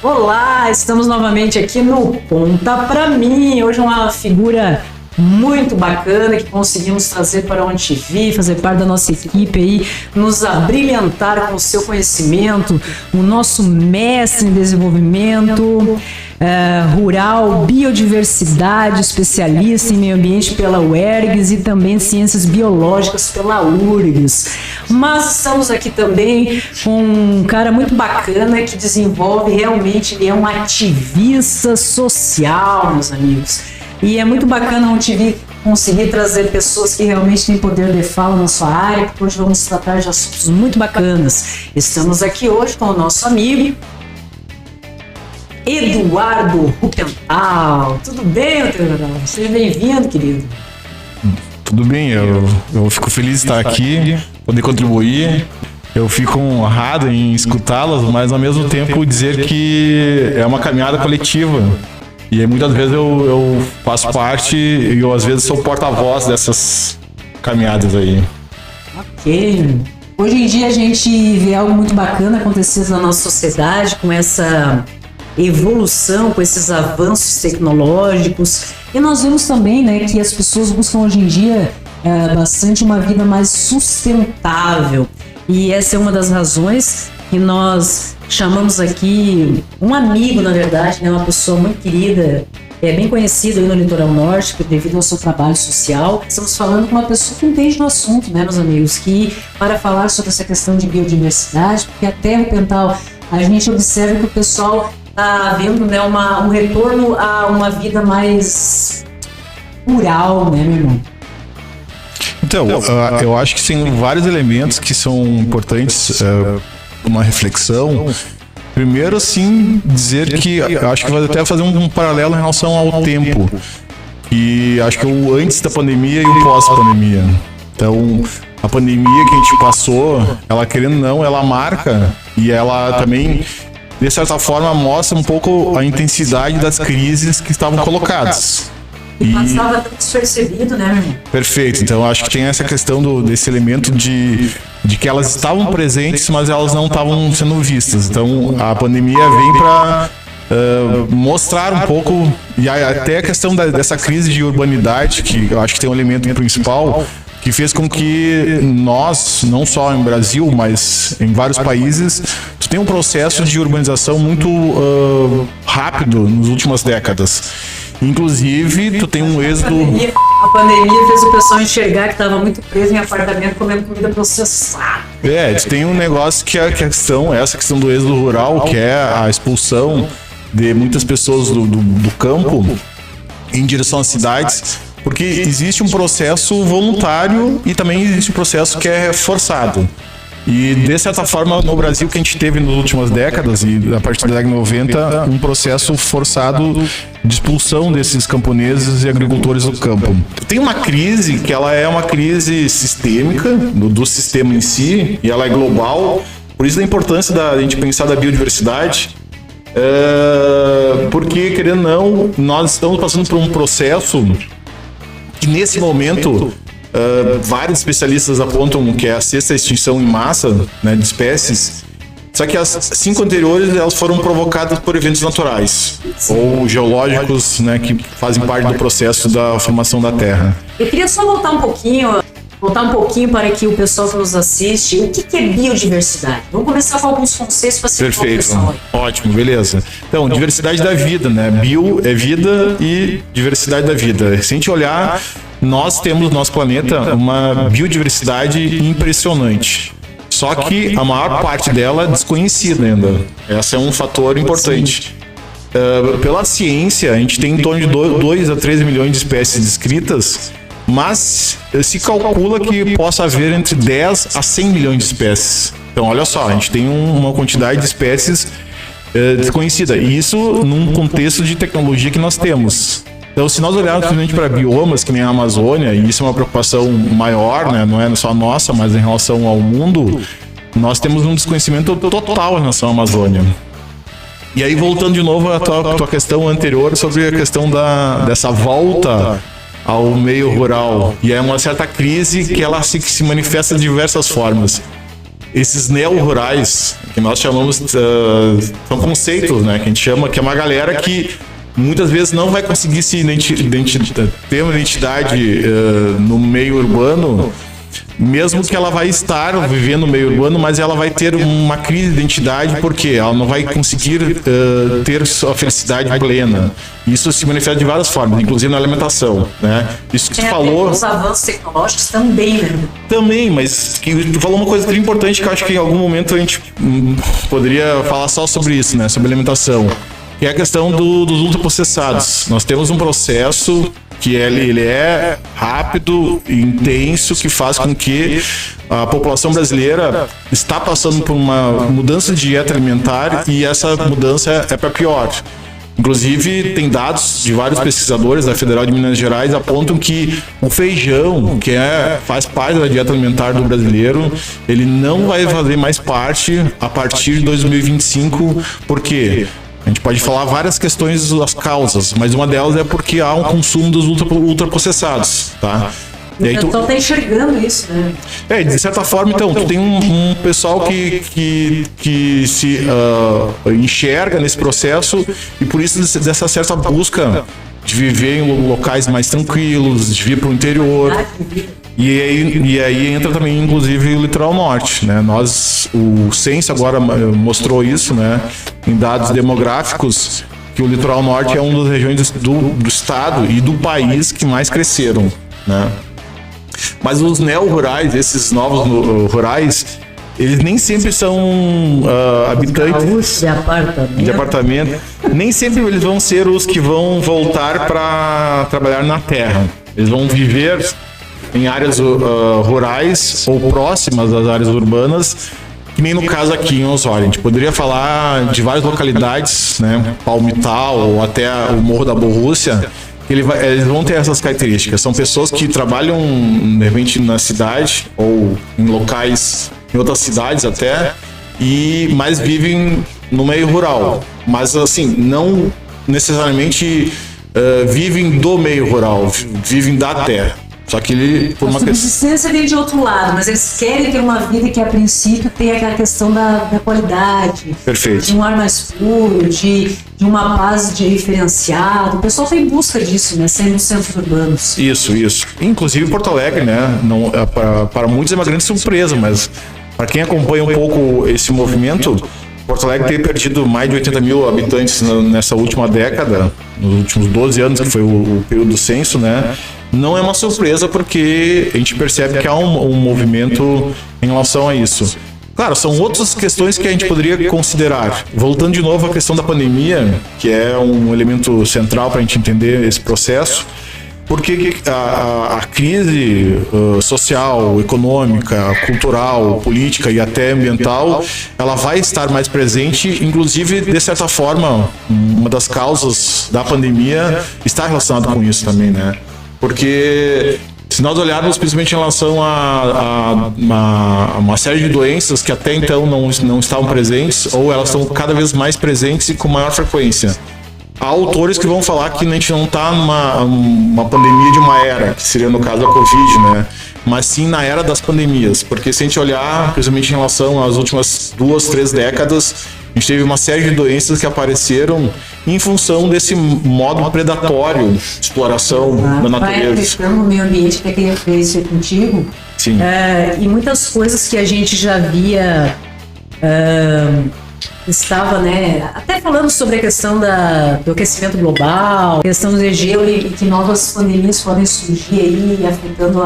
Olá, estamos novamente aqui no Conta Pra Mim. Hoje é uma figura muito bacana que conseguimos trazer para o OnTV, fazer parte da nossa equipe aí, nos abrilhantar com o seu conhecimento, o nosso mestre em desenvolvimento rural, biodiversidade, especialista em meio ambiente pela UERGS e também ciências biológicas pela URGS. Mas estamos aqui também com um cara muito bacana que desenvolve realmente, ele é um ativista social, meus amigos. E é muito bacana a OnTV conseguir trazer pessoas que realmente têm poder de fala na sua área, porque hoje vamos tratar de assuntos muito bacanas. Estamos aqui hoje com o nosso amigo Eduardo Rupental. Tudo bem, Eduardo? Seja bem-vindo, querido. Tudo bem, eu fico feliz de estar aqui, poder contribuir. Eu fico honrado em escutá-las, mas ao mesmo tempo dizer que é uma caminhada coletiva. E aí, muitas vezes eu faço parte e eu às vezes sou porta-voz dessas caminhadas aí. Ok. Hoje em dia a gente vê algo muito bacana acontecendo na nossa sociedade com essa evolução, com esses avanços tecnológicos. E nós vemos também, né, que as pessoas buscam hoje em dia bastante uma vida mais sustentável. E essa é uma das razões que nós chamamos aqui um amigo, na verdade, né, uma pessoa muito querida, bem conhecido aí no Litoral Norte, devido ao seu trabalho social. Estamos falando com uma pessoa que entende do assunto, né, meus amigos, que para falar sobre essa questão de biodiversidade, porque até o Pental, a gente observa que o pessoal está vendo, né, um retorno a uma vida mais rural, né, meu irmão? Então, eu acho que tem vários elementos que são importantes, uma reflexão. Primeiro, sim, dizer que eu acho que vai até fazer um paralelo em relação ao tempo. E acho que o antes da pandemia e o pós-pandemia. Então, a pandemia que a gente passou, ela querendo ou não, ela marca e ela também, de certa forma, mostra um pouco a intensidade das crises que estavam colocadas. E passava tudo despercebido, né, meu irmão? Perfeito. Então, acho que tem essa questão desse elemento de que elas estavam presentes, mas elas não estavam sendo vistas. Então, a pandemia vem para mostrar um pouco, e até a questão dessa crise de urbanidade, que eu acho que tem um elemento principal, que fez com que nós, não só em Brasil, mas em vários países, tu tem um processo de urbanização muito rápido nas últimas décadas. Inclusive, tu tem um êxodo... A pandemia fez o pessoal enxergar que estava muito preso em apartamento comendo comida processada. Tu tem um negócio que é essa questão do êxodo rural, que é a expulsão de muitas pessoas do campo em direção às cidades, porque existe um processo voluntário e também existe um processo que é forçado. E, de certa forma, no Brasil, que a gente teve nas últimas décadas, e a partir da década de 90, um processo forçado de expulsão desses camponeses e agricultores do campo. Tem uma crise que ela é uma crise sistêmica, do sistema em si, e ela é global. Por isso a importância da gente pensar da biodiversidade, porque, querendo ou não, nós estamos passando por um processo que, nesse momento... vários especialistas apontam que é a sexta extinção em massa, né, de espécies, só que as 5 anteriores elas foram provocadas por eventos naturais ou geológicos, né, que fazem parte do processo da formação da Terra. Eu queria só voltar um pouquinho para que o pessoal que nos assiste, o que é biodiversidade? Vamos começar com alguns conceitos para ser perfeito, ótimo, beleza. Então, diversidade da vida, né? Bio é vida e diversidade da vida. Se a gente olhar, nós temos no nosso planeta uma biodiversidade impressionante. Só que a maior parte dela é desconhecida ainda. Esse é um fator importante. Pela ciência, a gente tem em torno de 2 a 13 milhões de espécies descritas, mas se calcula que possa haver entre 10 a 100 milhões de espécies. Então, olha só, a gente tem uma quantidade de espécies desconhecida. E isso num contexto de tecnologia que nós temos. Então, se nós olharmos principalmente para biomas, que nem a Amazônia, e isso é uma preocupação maior, né? Não é só nossa, mas em relação ao mundo, nós temos um desconhecimento total em relação à Amazônia. E aí, voltando de novo à tua questão anterior sobre a questão dessa volta ao meio rural, e é uma certa crise que ela se manifesta de diversas formas. esses neo-rurais, que nós chamamos, são conceitos, né, que a gente chama, que é uma galera que muitas vezes não vai conseguir ter uma identidade no meio urbano, mesmo que ela vai estar vivendo no meio urbano, mas ela vai ter uma crise de identidade porque ela não vai conseguir ter sua felicidade plena. Isso se manifesta de várias formas, inclusive na alimentação, né? Isso que tu falou... Os avanços tecnológicos também, né? Também, mas tu falou uma coisa muito importante que eu acho que em algum momento a gente poderia falar só sobre isso, né? Sobre alimentação. Que é a questão dos ultraprocessados. Nós temos um processo que ele é rápido e intenso, que faz com que a população brasileira está passando por uma mudança de dieta alimentar e essa mudança é para pior. Inclusive, tem dados de vários pesquisadores da Federal de Minas Gerais apontam que o feijão, que faz parte da dieta alimentar do brasileiro, ele não vai fazer mais parte a partir de 2025, por quê? A gente pode falar várias questões das causas, mas uma delas é porque há um consumo dos ultraprocessados, tá? E aí o pessoal tá enxergando isso, né? De certa forma, então, tu tem um pessoal que se enxerga nesse processo e por isso dessa certa busca de viver em locais mais tranquilos, de vir para o interior. E aí entra também, inclusive, o litoral norte, né? O censo agora mostrou isso, né? Em dados demográficos, que o litoral norte é uma das regiões do estado e do país que mais cresceram, né? Mas os neo-rurais, esses novos rurais, eles nem sempre são habitantes de apartamento. Nem sempre eles vão ser os que vão voltar para trabalhar na terra. Eles vão viver em áreas rurais ou próximas às áreas urbanas, que nem no caso aqui em Osório. A gente poderia falar de várias localidades, né, Palmital ou até o Morro da Borrússia, que eles vão ter essas características. São pessoas que trabalham, de repente, na cidade ou em locais, em outras cidades até, mas vivem no meio rural. Mas, assim, não necessariamente vivem do meio rural, vivem da terra. Só que ele, por uma questão... A subsistência vem de outro lado, mas eles querem ter uma vida que, a princípio, tem aquela questão da qualidade. Perfeito. De um ar mais puro, de uma base diferenciada. O pessoal está em busca disso, né? Sendo centros urbanos. Isso. Inclusive Porto Alegre, né? Não, para muitos é uma grande surpresa, mas para quem acompanha um pouco esse movimento, Porto Alegre tem perdido mais de 80 mil habitantes nessa última década, nos últimos 12 anos, que foi o período do censo, né? Não é uma surpresa porque a gente percebe que há um movimento em relação a isso. Claro, são outras questões que a gente poderia considerar. Voltando de novo à questão da pandemia, que é um elemento central para a gente entender esse processo, porque a crise social, econômica, cultural, política e até ambiental, ela vai estar mais presente, inclusive, de certa forma, uma das causas da pandemia está relacionada com isso também, né? Porque se nós olharmos principalmente em relação a uma série de doenças que até então não estavam presentes, ou elas estão cada vez mais presentes e com maior frequência. Há autores que vão falar que a gente não está numa pandemia de uma era, que seria no caso a Covid, né? Mas sim na era das pandemias, porque se a gente olhar, principalmente em relação às últimas 2, 3 décadas, a gente teve uma série de doenças que apareceram em função desse modo predatório de exploração da natureza. Vai afetando o meio ambiente, que eu queria ver isso contigo. Sim. E muitas coisas que a gente já via... estava, né, até falando sobre a questão do aquecimento global, questão do gelo e que novas pandemias podem surgir aí, afetando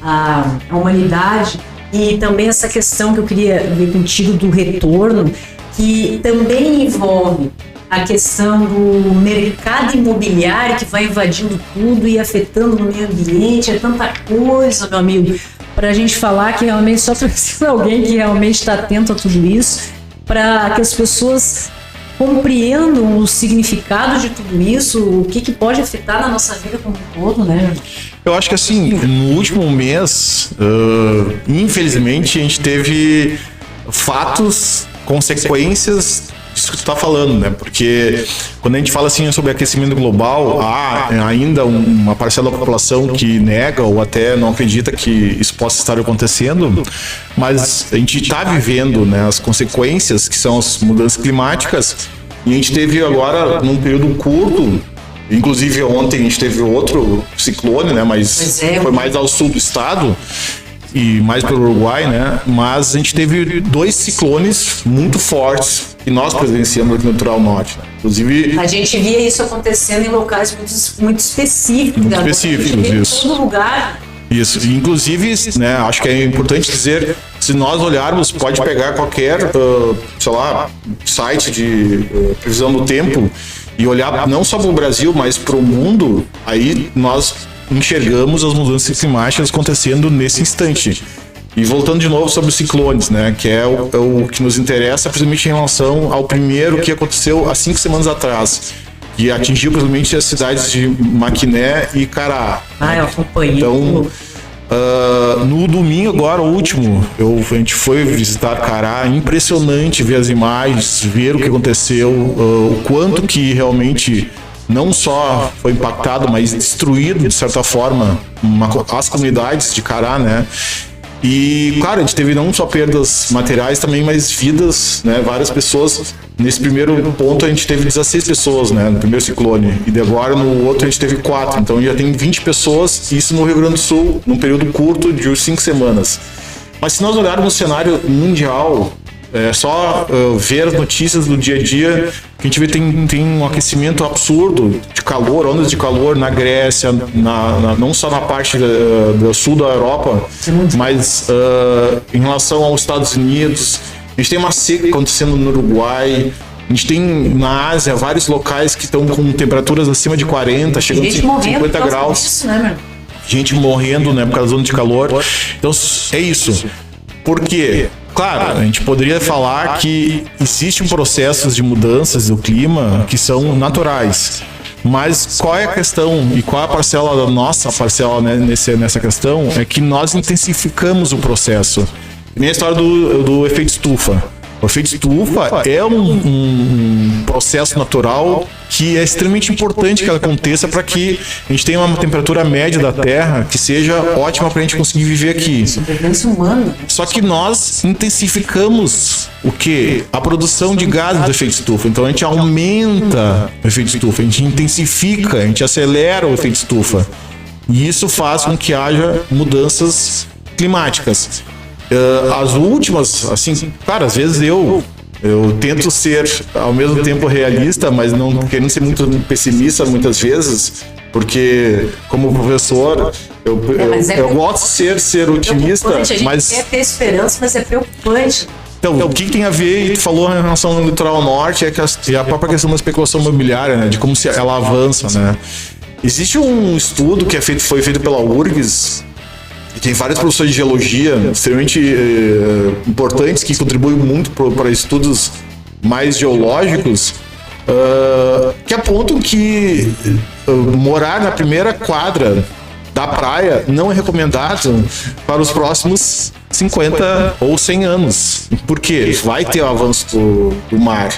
a humanidade, e também essa questão que eu queria ver contigo do retorno, que também envolve a questão do mercado imobiliário que vai invadindo tudo e afetando o meio ambiente, é tanta coisa, meu amigo, para a gente falar que realmente só precisa alguém que realmente está atento a tudo isso, para que as pessoas compreendam o significado de tudo isso, o que pode afetar na nossa vida como um todo, né? Eu acho que assim, no último mês, infelizmente, a gente teve fatos, consequências de isso que tu tá falando, né? Porque quando a gente fala assim sobre aquecimento global, há ainda uma parcela da população que nega ou até não acredita que isso possa estar acontecendo, mas a gente está vivendo, né, as consequências que são as mudanças climáticas, e a gente teve agora, num período curto, inclusive ontem a gente teve outro ciclone, né, mas foi mais ao sul do estado, e mais pelo Uruguai, né? Mas a gente teve 2 ciclones muito fortes que nós presenciamos aqui no litoral norte. Né? Inclusive, a gente via isso acontecendo em locais muito específicos. Muito específicos, isso. Em todo lugar. Isso. Inclusive, né? Acho que é importante dizer, se nós olharmos, pode pegar qualquer, sei lá, site de previsão do tempo e olhar não só para o Brasil, mas para o mundo. Aí nós enxergamos as mudanças climáticas acontecendo nesse instante. E voltando de novo sobre os ciclones, né, que é o que nos interessa, principalmente em relação ao primeiro que aconteceu há 5 semanas atrás, que atingiu principalmente as cidades de Maquiné e Cará. Eu acompanhei. Então, no domingo agora, o último, a gente foi visitar Cará, impressionante ver as imagens, ver o que aconteceu, o quanto que realmente não só foi impactado, mas destruído, de certa forma, as comunidades de Cará, né? E, claro, a gente teve não só perdas materiais também, mas vidas, né? Várias pessoas. Nesse primeiro ponto a gente teve 16 pessoas, né? No primeiro ciclone. E agora no outro a gente teve 4. Então já tem 20 pessoas, isso no Rio Grande do Sul, num período curto de 5 semanas. Mas se nós olharmos no cenário mundial, é só ver as notícias do dia a dia, que a gente vê tem um aquecimento absurdo de calor, ondas de calor na Grécia, não só na parte do sul da Europa, mas em relação aos Estados Unidos. A gente tem uma seca acontecendo no Uruguai. A gente tem na Ásia vários locais que estão com temperaturas acima de 40, chegando a 50 graus. Disso, né, gente morrendo, né, por causa da zona de calor. Então é isso. Por quê? Claro, a gente poderia falar que existe um processo de mudanças do clima que são naturais. Mas qual é a questão e qual é a parcela da nossa parcela, né, nessa questão? É que nós intensificamos o processo. Nem a história do efeito estufa. O efeito estufa é um processo natural que é extremamente importante que ela aconteça para que a gente tenha uma temperatura média da Terra que seja ótima para a gente conseguir viver aqui. Sobrevivência humana. Só que nós intensificamos o quê? A produção de gases do efeito estufa. Então a gente aumenta o efeito estufa, a gente intensifica, a gente acelera o efeito estufa. E isso faz com que haja mudanças climáticas. As últimas, assim, claro, às vezes eu tento ser ao mesmo tempo realista, mas não querendo ser muito pessimista muitas vezes, porque como professor eu gosto de ser otimista, mas quer ter esperança, mas é preocupante. Então, o que tem a ver, e tu falou em relação ao litoral norte, é que a própria questão da especulação imobiliária, né, de como ela avança, né? Existe um estudo que foi feito pela URGS. E tem vários professores de geologia extremamente importantes que contribuem muito para estudos mais geológicos, que apontam que morar na primeira quadra da praia não é recomendado para os próximos 50 ou 100 anos. Por quê? Vai ter o avanço do mar.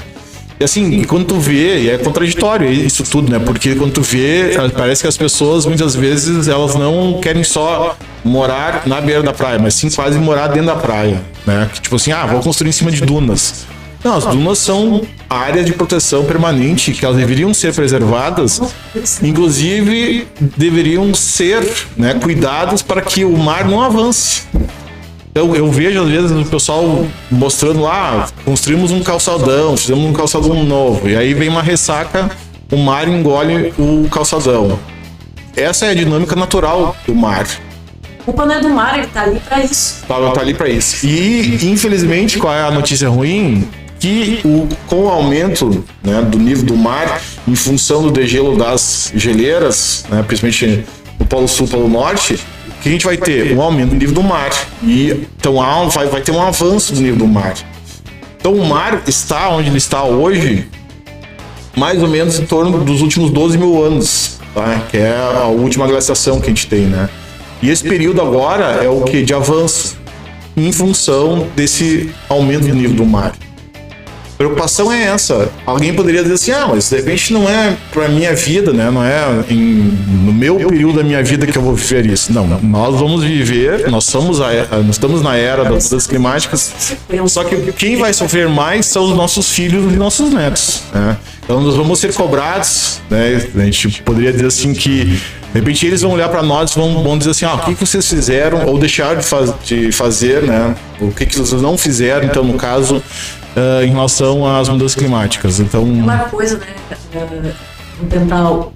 E assim, quando tu vê, e é contraditório isso tudo, né? Porque quando tu vê, parece que as pessoas, muitas vezes, elas não querem só morar na beira da praia, mas sim quase morar dentro da praia, né? Que, tipo assim, vou construir em cima de dunas. Não, as dunas são áreas de proteção permanente, que elas deveriam ser preservadas, inclusive deveriam ser, né, cuidadas para que o mar não avance. Eu vejo às vezes o pessoal mostrando lá, construímos um calçadão, fizemos um calçadão novo, e aí vem uma ressaca, o mar engole o calçadão. Essa é a dinâmica natural do mar. A culpa não é do mar, ele tá ali para isso. Tá ali para isso. E, infelizmente, qual é a notícia ruim? Que com o aumento, né, do nível do mar, em função do degelo das geleiras, né, principalmente no Polo Sul e Polo Norte, que a gente vai ter um aumento do nível do mar. E então vai ter um avanço do nível do mar. Então o mar está onde ele está hoje, mais ou menos em torno dos últimos 12 mil anos, tá? Que é a última glaciação que a gente tem, né? E esse período agora é o que? De avanço, em função desse aumento do nível do mar. preocupação é essa. Alguém poderia dizer assim, mas de repente não é pra minha vida, né? Não é no meu período da minha vida que eu vou viver isso. Não, nós vamos viver, nós estamos na era das mudanças climáticas, só que quem vai sofrer mais são os nossos filhos e nossos netos, né? Então nós vamos ser cobrados, né? A gente poderia dizer assim que de repente eles vão olhar para nós e vão dizer assim, o que vocês fizeram ou deixaram de fazer, né? O que vocês não fizeram, então no caso, em relação às mudanças climáticas. Então, uma coisa, né? Tentar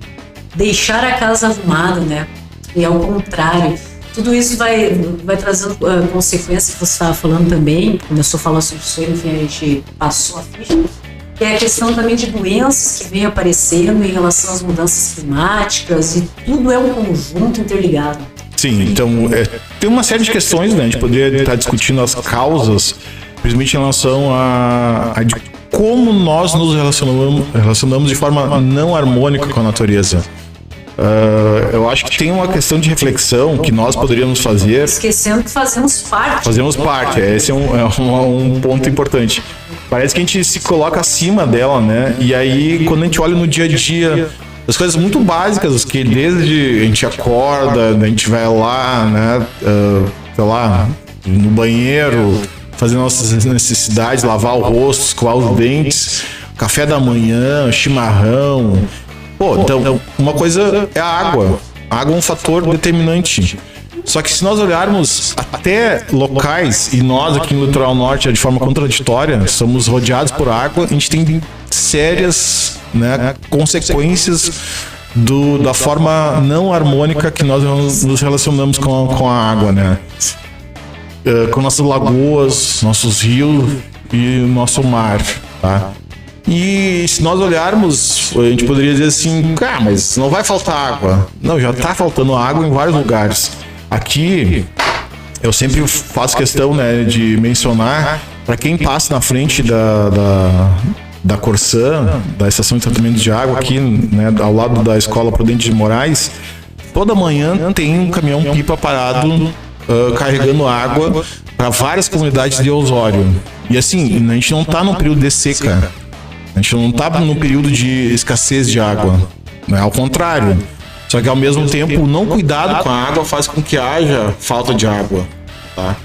deixar a casa arrumada, né? E ao contrário, tudo isso vai trazendo consequências que você estava falando também. Começou a falar sobre isso, enfim, a gente passou a ficha. Que é a questão também de doenças que vem aparecendo em relação às mudanças climáticas, e tudo é um conjunto interligado. Sim, então tem uma série de questões, né? A gente poderia estar discutindo as causas, principalmente em relação a de como nós nos relacionamos de forma não harmônica com a natureza. Eu acho que tem uma questão de reflexão que nós poderíamos fazer. Esquecendo que fazemos parte. Fazemos parte, esse é um ponto importante. Parece que a gente se coloca acima dela, né? E aí, quando a gente olha no dia a dia, as coisas muito básicas, que desde a gente acorda, a gente vai lá, né? Sei lá, no banheiro, fazer nossas necessidades, lavar o rosto, escovar os dentes, café da manhã, chimarrão. Então, uma coisa é a água. A água é um fator determinante. Só que se nós olharmos até locais, e nós aqui no Litoral Norte, de forma contraditória, somos rodeados por água, a gente tem sérias, né, consequências da forma não harmônica que nós nos relacionamos com a água, né? Com nossas lagoas, nossos rios e nosso mar, tá? E se nós olharmos, a gente poderia dizer assim, mas não vai faltar água. Não, já está faltando água em vários lugares. Aqui, eu sempre faço questão, né, de mencionar, para quem passa na frente da Corsã, da estação de tratamento de água aqui, né, ao lado da Escola Prudente de Moraes, toda manhã tem um caminhão-pipa parado carregando água para várias comunidades de Osório. E assim, a gente não está num período de seca, a gente não está num período de escassez de água, né, ao contrário. Só que ao mesmo tempo, o não cuidado com a água faz com que haja falta de água, tá?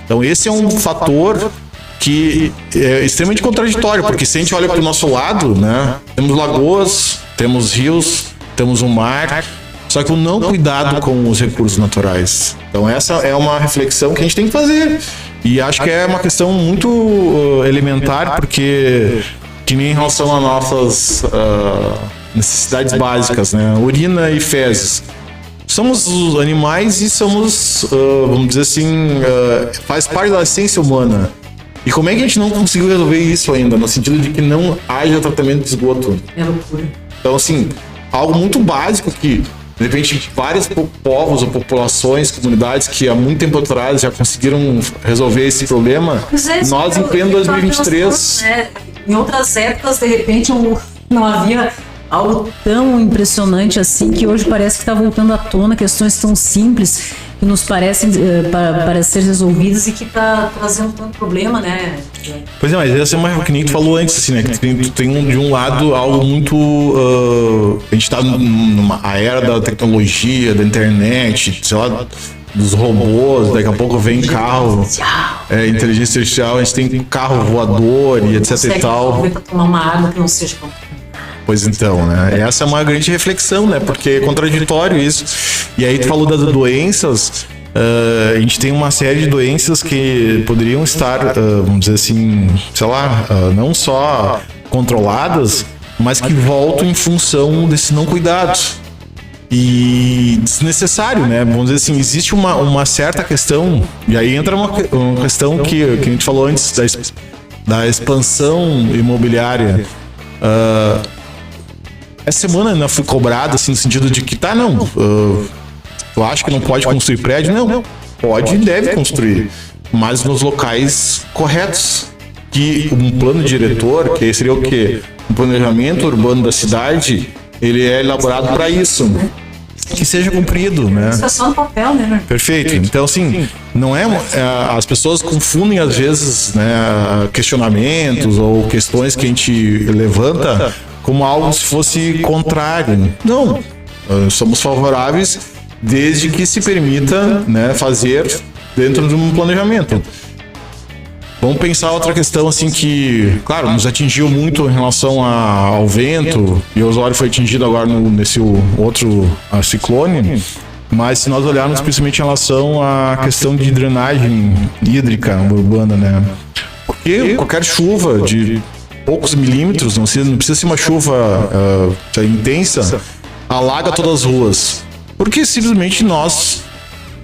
Então esse é um fator que é extremamente contraditório, porque se a gente olha para o nosso lado, né, temos lagoas, temos rios, temos um mar, só que o não cuidado com os recursos naturais. Então essa é uma reflexão que a gente tem que fazer. E acho que é uma questão muito elementar, porque que nem em relação a nossas necessidades básicas, né? Urina e fezes. Somos os animais e somos, vamos dizer assim, faz parte da essência humana. E como é que a gente não conseguiu resolver isso ainda, no sentido de que não haja tratamento de esgoto? É loucura. Então, assim, algo muito básico que, de repente, vários povos ou populações, comunidades que há muito tempo atrás já conseguiram resolver esse problema, nós em pleno 2023... Em outras épocas, de repente, não havia algo tão impressionante assim, que hoje parece que está voltando à tona questões tão simples que nos parecem para ser resolvidas e que está trazendo tanto problema, né? Pois é, mas essa é uma que nem tu falou antes, assim, né? Que tem de um lado algo muito... a gente está numa era da tecnologia, da internet, sei lá, dos robôs, daqui a pouco vem carro, inteligência artificial, a gente tem carro voador e etc e tal. Para tomar uma água que não seja... Pois então, né? Essa é uma grande reflexão, né? Porque é contraditório isso. E aí tu falou das doenças, a gente tem uma série de doenças que poderiam estar, vamos dizer assim, sei lá, não só controladas, mas que voltam em função desse não cuidado. E desnecessário, né? Vamos dizer assim, existe uma certa questão, e aí entra uma questão que a gente falou antes da expansão imobiliária. Essa semana eu fui cobrado, assim, no sentido de que tu acha que não pode construir prédio? Não, pode e deve construir, mas nos locais corretos. Que um plano diretor, que seria o quê? Um planejamento urbano da cidade, ele é elaborado para isso. que seja cumprido, né? Isso é só no papel, né? Perfeito. Então, assim, não as pessoas confundem às vezes, né, questionamentos ou questões que a gente levanta como algo se fosse contrário. Não, somos favoráveis desde que se permita, né, fazer dentro de um planejamento. Vamos pensar outra questão assim que, claro, nos atingiu muito em relação ao vento, e o Osório foi atingido agora nesse outro ciclone, mas se nós olharmos principalmente em relação à questão de drenagem hídrica urbana, né? Porque qualquer chuva de poucos milímetros, não precisa ser uma chuva intensa, alaga todas as ruas. Porque simplesmente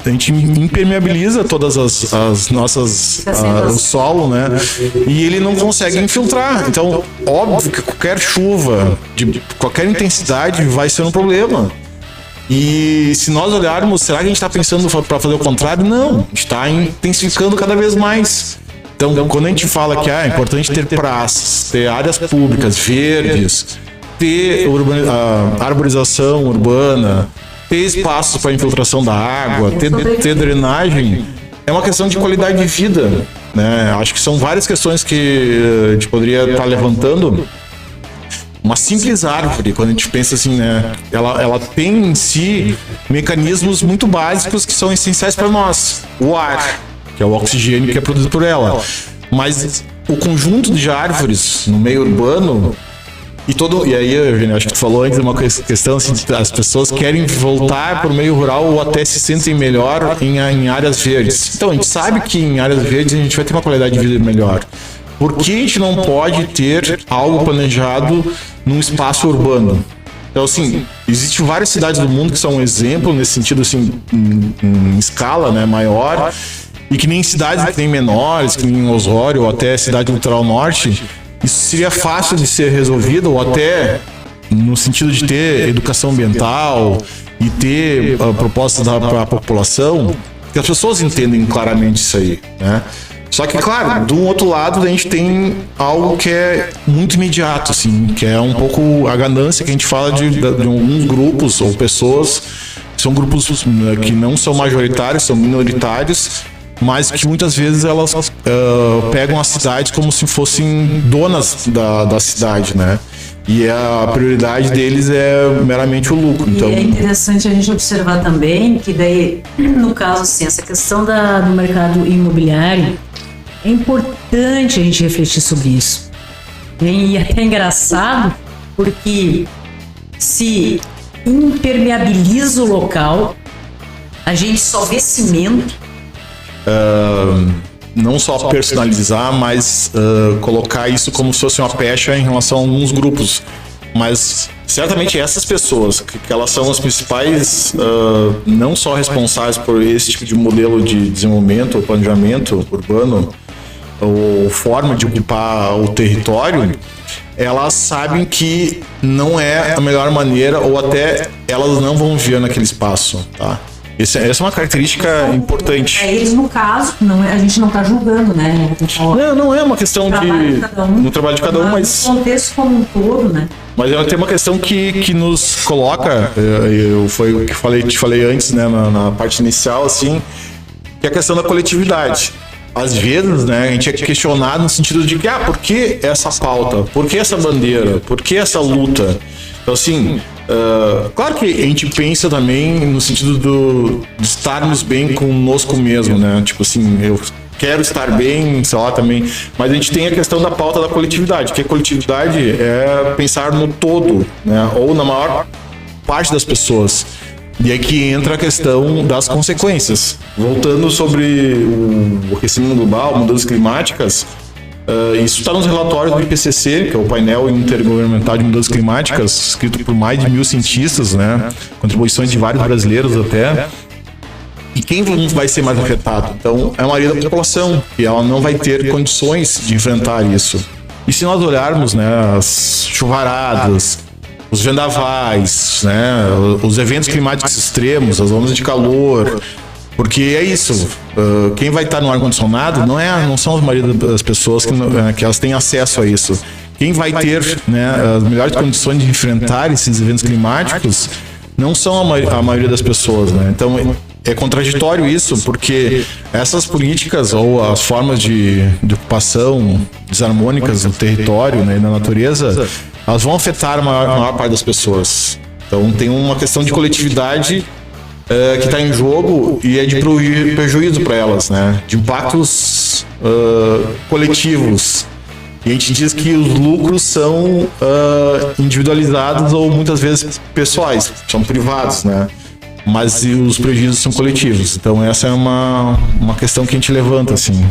a gente impermeabiliza todas as nossas o solo, né? E ele não consegue infiltrar. Então, óbvio que qualquer chuva de qualquer intensidade vai ser um problema. E se nós olharmos, será que a gente está pensando para fazer o contrário? Não, a gente está intensificando cada vez mais. Então, quando a gente fala que é importante ter praças, ter áreas públicas verdes, ter arborização urbana, ter espaço para infiltração da água, ter drenagem, é uma questão de qualidade de vida, né? Acho que são várias questões que a gente poderia estar levantando. Uma simples árvore, quando a gente pensa assim, né? Ela tem em si mecanismos muito básicos que são essenciais para nós. O ar, que é o oxigênio que é produzido por ela. Mas o conjunto de árvores no meio urbano e aí, Eugênio, acho que tu falou antes de uma questão assim, as pessoas querem voltar para o meio rural ou até se sentem melhor em áreas verdes. Então, a gente sabe que em áreas verdes a gente vai ter uma qualidade de vida melhor. Por que a gente não pode ter algo planejado num espaço urbano? Então, assim, existem várias cidades do mundo que são um exemplo nesse sentido, assim, em escala, né, maior, e que nem cidades que nem menores, que nem Osório ou até cidade do litoral norte, isso seria fácil de ser resolvido, ou até no sentido de ter educação ambiental e ter propostas para a população, que as pessoas entendem claramente isso aí, né? Só que, claro, do outro lado a gente tem algo que é muito imediato, assim, que é um pouco a ganância que a gente fala de alguns grupos ou pessoas, são grupos que não são majoritários, são minoritários, mas que muitas vezes elas pegam a cidade como se fossem donas da cidade, né? E a prioridade deles é meramente o lucro. Então, e é interessante a gente observar também que daí, no caso assim, essa questão do mercado imobiliário, é importante a gente refletir sobre isso. E é até engraçado, porque se impermeabiliza o local, a gente só vê cimento. Não só personalizar, mas colocar isso como se fosse uma pecha em relação a alguns grupos. Mas certamente essas pessoas, que elas são as principais, não só responsáveis por esse tipo de modelo de desenvolvimento ou planejamento urbano, ou forma de ocupar o território, elas sabem que não é a melhor maneira, ou até elas não vão viver naquele espaço, tá? Essa é uma característica importante. Eles, no caso, a gente não está julgando, né? Não é uma questão no trabalho de cada um, mas no contexto como um todo, né? Mas tem uma questão que nos coloca, foi o que te falei antes, né, na parte inicial, assim, que é a questão da coletividade. Às vezes, né, a gente é questionado no sentido de que, por que essa pauta? Por que essa bandeira? Por que essa luta? Então, assim, claro que a gente pensa também no sentido de estarmos bem conosco mesmo, né? Tipo assim, eu quero estar bem, sei lá, também. Mas a gente tem a questão da pauta da coletividade, que a coletividade é pensar no todo, né? Ou na maior parte das pessoas. E aí que entra a questão das consequências. Voltando sobre o aquecimento global, mudanças climáticas, isso está nos relatórios do IPCC, que é o painel intergovernamental de mudanças climáticas, escrito por mais de 1.000 cientistas, né? Contribuições de vários brasileiros até. E quem vai ser mais afetado? Então, é a maioria da população, e ela não vai ter condições de enfrentar isso. E se nós olharmos, né, as chuvaradas, os vendavais, né, os eventos climáticos extremos, as ondas de calor, porque é isso, quem vai estar no ar-condicionado não são a maioria das pessoas que elas têm acesso a isso. Quem vai ter, né, as melhores condições de enfrentar esses eventos climáticos não são a maioria das pessoas, né? Então é contraditório isso, porque essas políticas ou as formas de ocupação desarmônicas do território, né, e da natureza, elas vão afetar a maior parte das pessoas. Então tem uma questão de coletividade que está em jogo e é de prejuízo para elas, né? De impactos coletivos. E a gente diz que os lucros são individualizados ou muitas vezes pessoais, são privados, né? Mas os prejuízos são coletivos. Então essa é uma questão que a gente levanta, assim.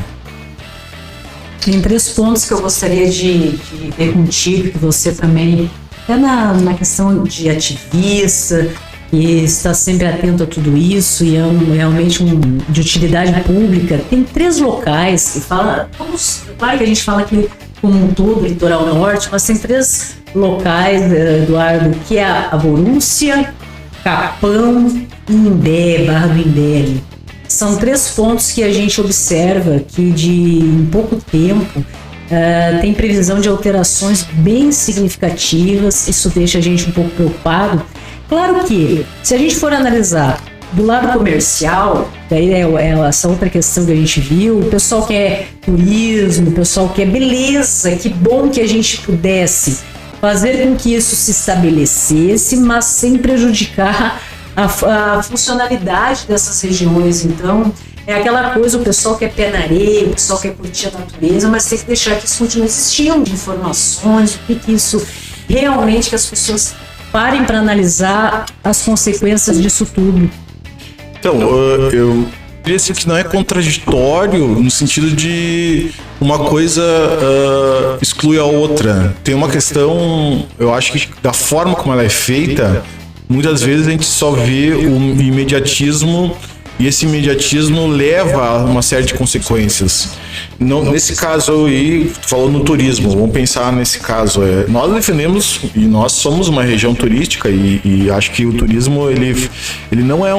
Tem 3 pontos que eu gostaria de ver contigo, que você também é na questão de ativista e está sempre atento a tudo isso e é realmente de utilidade pública. Tem 3 locais que fala, claro que a gente fala aqui como um todo, litoral norte, mas tem 3 locais, Eduardo, que é a Borússia, Capão e Imbé, Barra do Imbé. São 3 pontos que a gente observa que em pouco tempo tem previsão de alterações bem significativas. Isso deixa a gente um pouco preocupado. Claro que, se a gente for analisar do lado comercial, daí é essa outra questão que a gente viu, o pessoal quer turismo, o pessoal quer beleza, que bom que a gente pudesse fazer com que isso se estabelecesse, mas sem prejudicar a funcionalidade dessas regiões. Então, é aquela coisa, o pessoal quer pé na areia, o pessoal quer curtir a natureza, mas tem que deixar que isso continue existindo, de informações, o que isso realmente, que as pessoas parem para analisar as consequências disso tudo. Então, eu diria assim que não é contraditório no sentido de uma coisa exclui a outra. Tem uma questão, eu acho que da forma como ela é feita, muitas vezes a gente só vê o imediatismo e esse imediatismo leva a uma série de consequências. Nesse caso aí, falando no turismo, vamos pensar nesse caso. Nós defendemos e nós somos uma região turística e acho que o turismo ele não é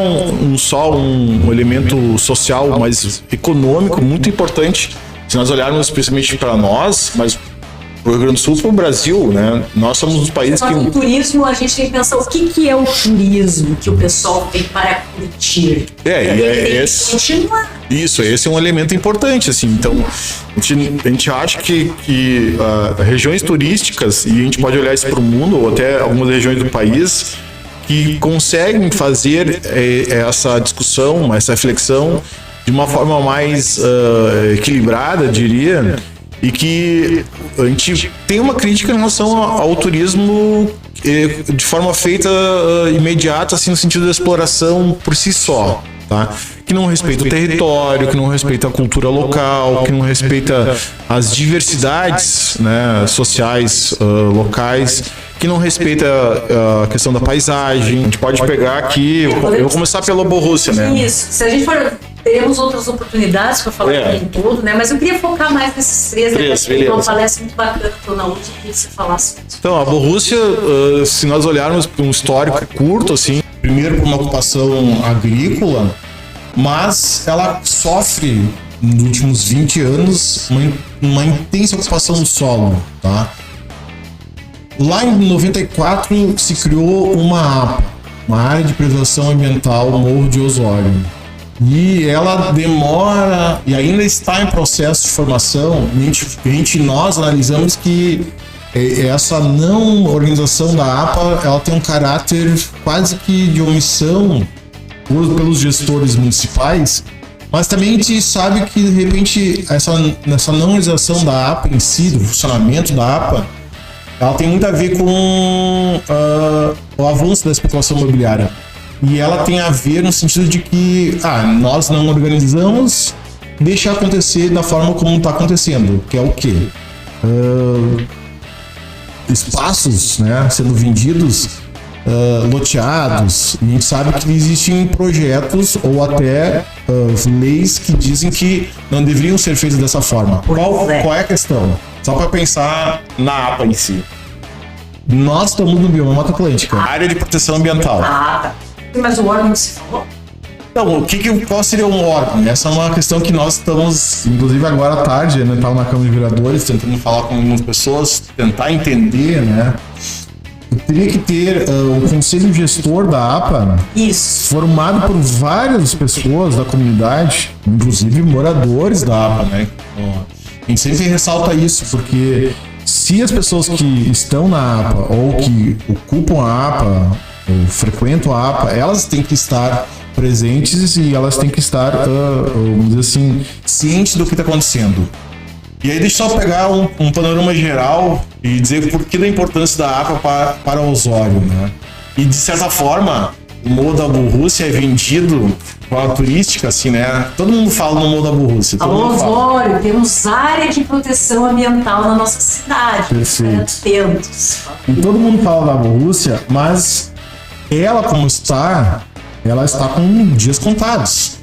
só um elemento social, mas econômico muito importante. Se nós olharmos especialmente para nós, mas para o Rio Grande do Sul, para o Brasil, né? Nós somos um país que... O turismo, a gente tem que pensar o que é o turismo que o pessoal tem para curtir. Esse é um elemento importante, assim. Então, a gente acha que regiões turísticas, e a gente pode olhar isso para o mundo, ou até algumas regiões do país, que conseguem fazer essa discussão, essa reflexão de uma forma mais equilibrada, diria, e que a gente tem uma crítica em relação ao turismo de forma feita imediata, assim, no sentido da exploração por si só, tá? Que não respeita o território, que não respeita a cultura local, que não respeita as diversidades, né, sociais locais, que não respeita a questão da paisagem. A gente pode pegar aqui, eu vou começar pela Borússia, né? Isso, se a gente for... Teremos outras oportunidades para falar em todo, né? Mas eu queria focar mais nesses 3, né? Porque é uma palestra muito bacana que eu na última que você falasse. Então, a Borússia, se nós olharmos para um histórico curto, assim, primeiro por uma ocupação agrícola, mas ela sofre, nos últimos 20 anos, uma intensa ocupação do solo, tá? Lá em 94 se criou uma APA, uma Área de Preservação Ambiental Morro de Osório. E ela demora e ainda está em processo de formação. Nós analisamos que essa não organização da APA, ela tem um caráter quase que de omissão pelos gestores municipais, mas também a gente sabe que, de repente, essa não organização da APA em si, do funcionamento da APA, ela tem muito a ver com o avanço da especulação imobiliária. E ela tem a ver no sentido de que nós não organizamos, deixa acontecer da forma como está acontecendo, que é o quê? Espaços, né, sendo vendidos, loteados. E a gente sabe que existem projetos ou até leis que dizem que não deveriam ser feitos dessa forma. Qual é a questão? Só para pensar na APA em si. Nós estamos no bioma Mata Atlântica, Área de Proteção Ambiental. Tá. Mas o órgão que você falou? Então, qual seria um órgão? Essa é uma questão que nós estamos, inclusive agora à tarde, né, estava na Câmara de Vereadores, tentando falar com algumas pessoas, tentar entender, né, teria que ter o conselho gestor da APA formado por várias pessoas da comunidade, inclusive moradores da APA, né? A gente sempre ressalta isso, porque se as pessoas que estão na APA ou que ocupam a APA ou frequentam a APA, elas têm que estar presentes e elas têm que estar, vamos dizer assim, cientes do que está acontecendo. E aí deixa eu só pegar um panorama geral e dizer por que da importância da APA para Osório, né? E de certa forma, o Morro da Borrússia é vendido com a turística, assim, né? Todo mundo fala no Morro da Borrússia. Alô, Osório, temos área de proteção ambiental na nossa cidade. Perfeito. Atentos. E todo mundo fala da Borrússia, mas ela como está, ela está com dias contados.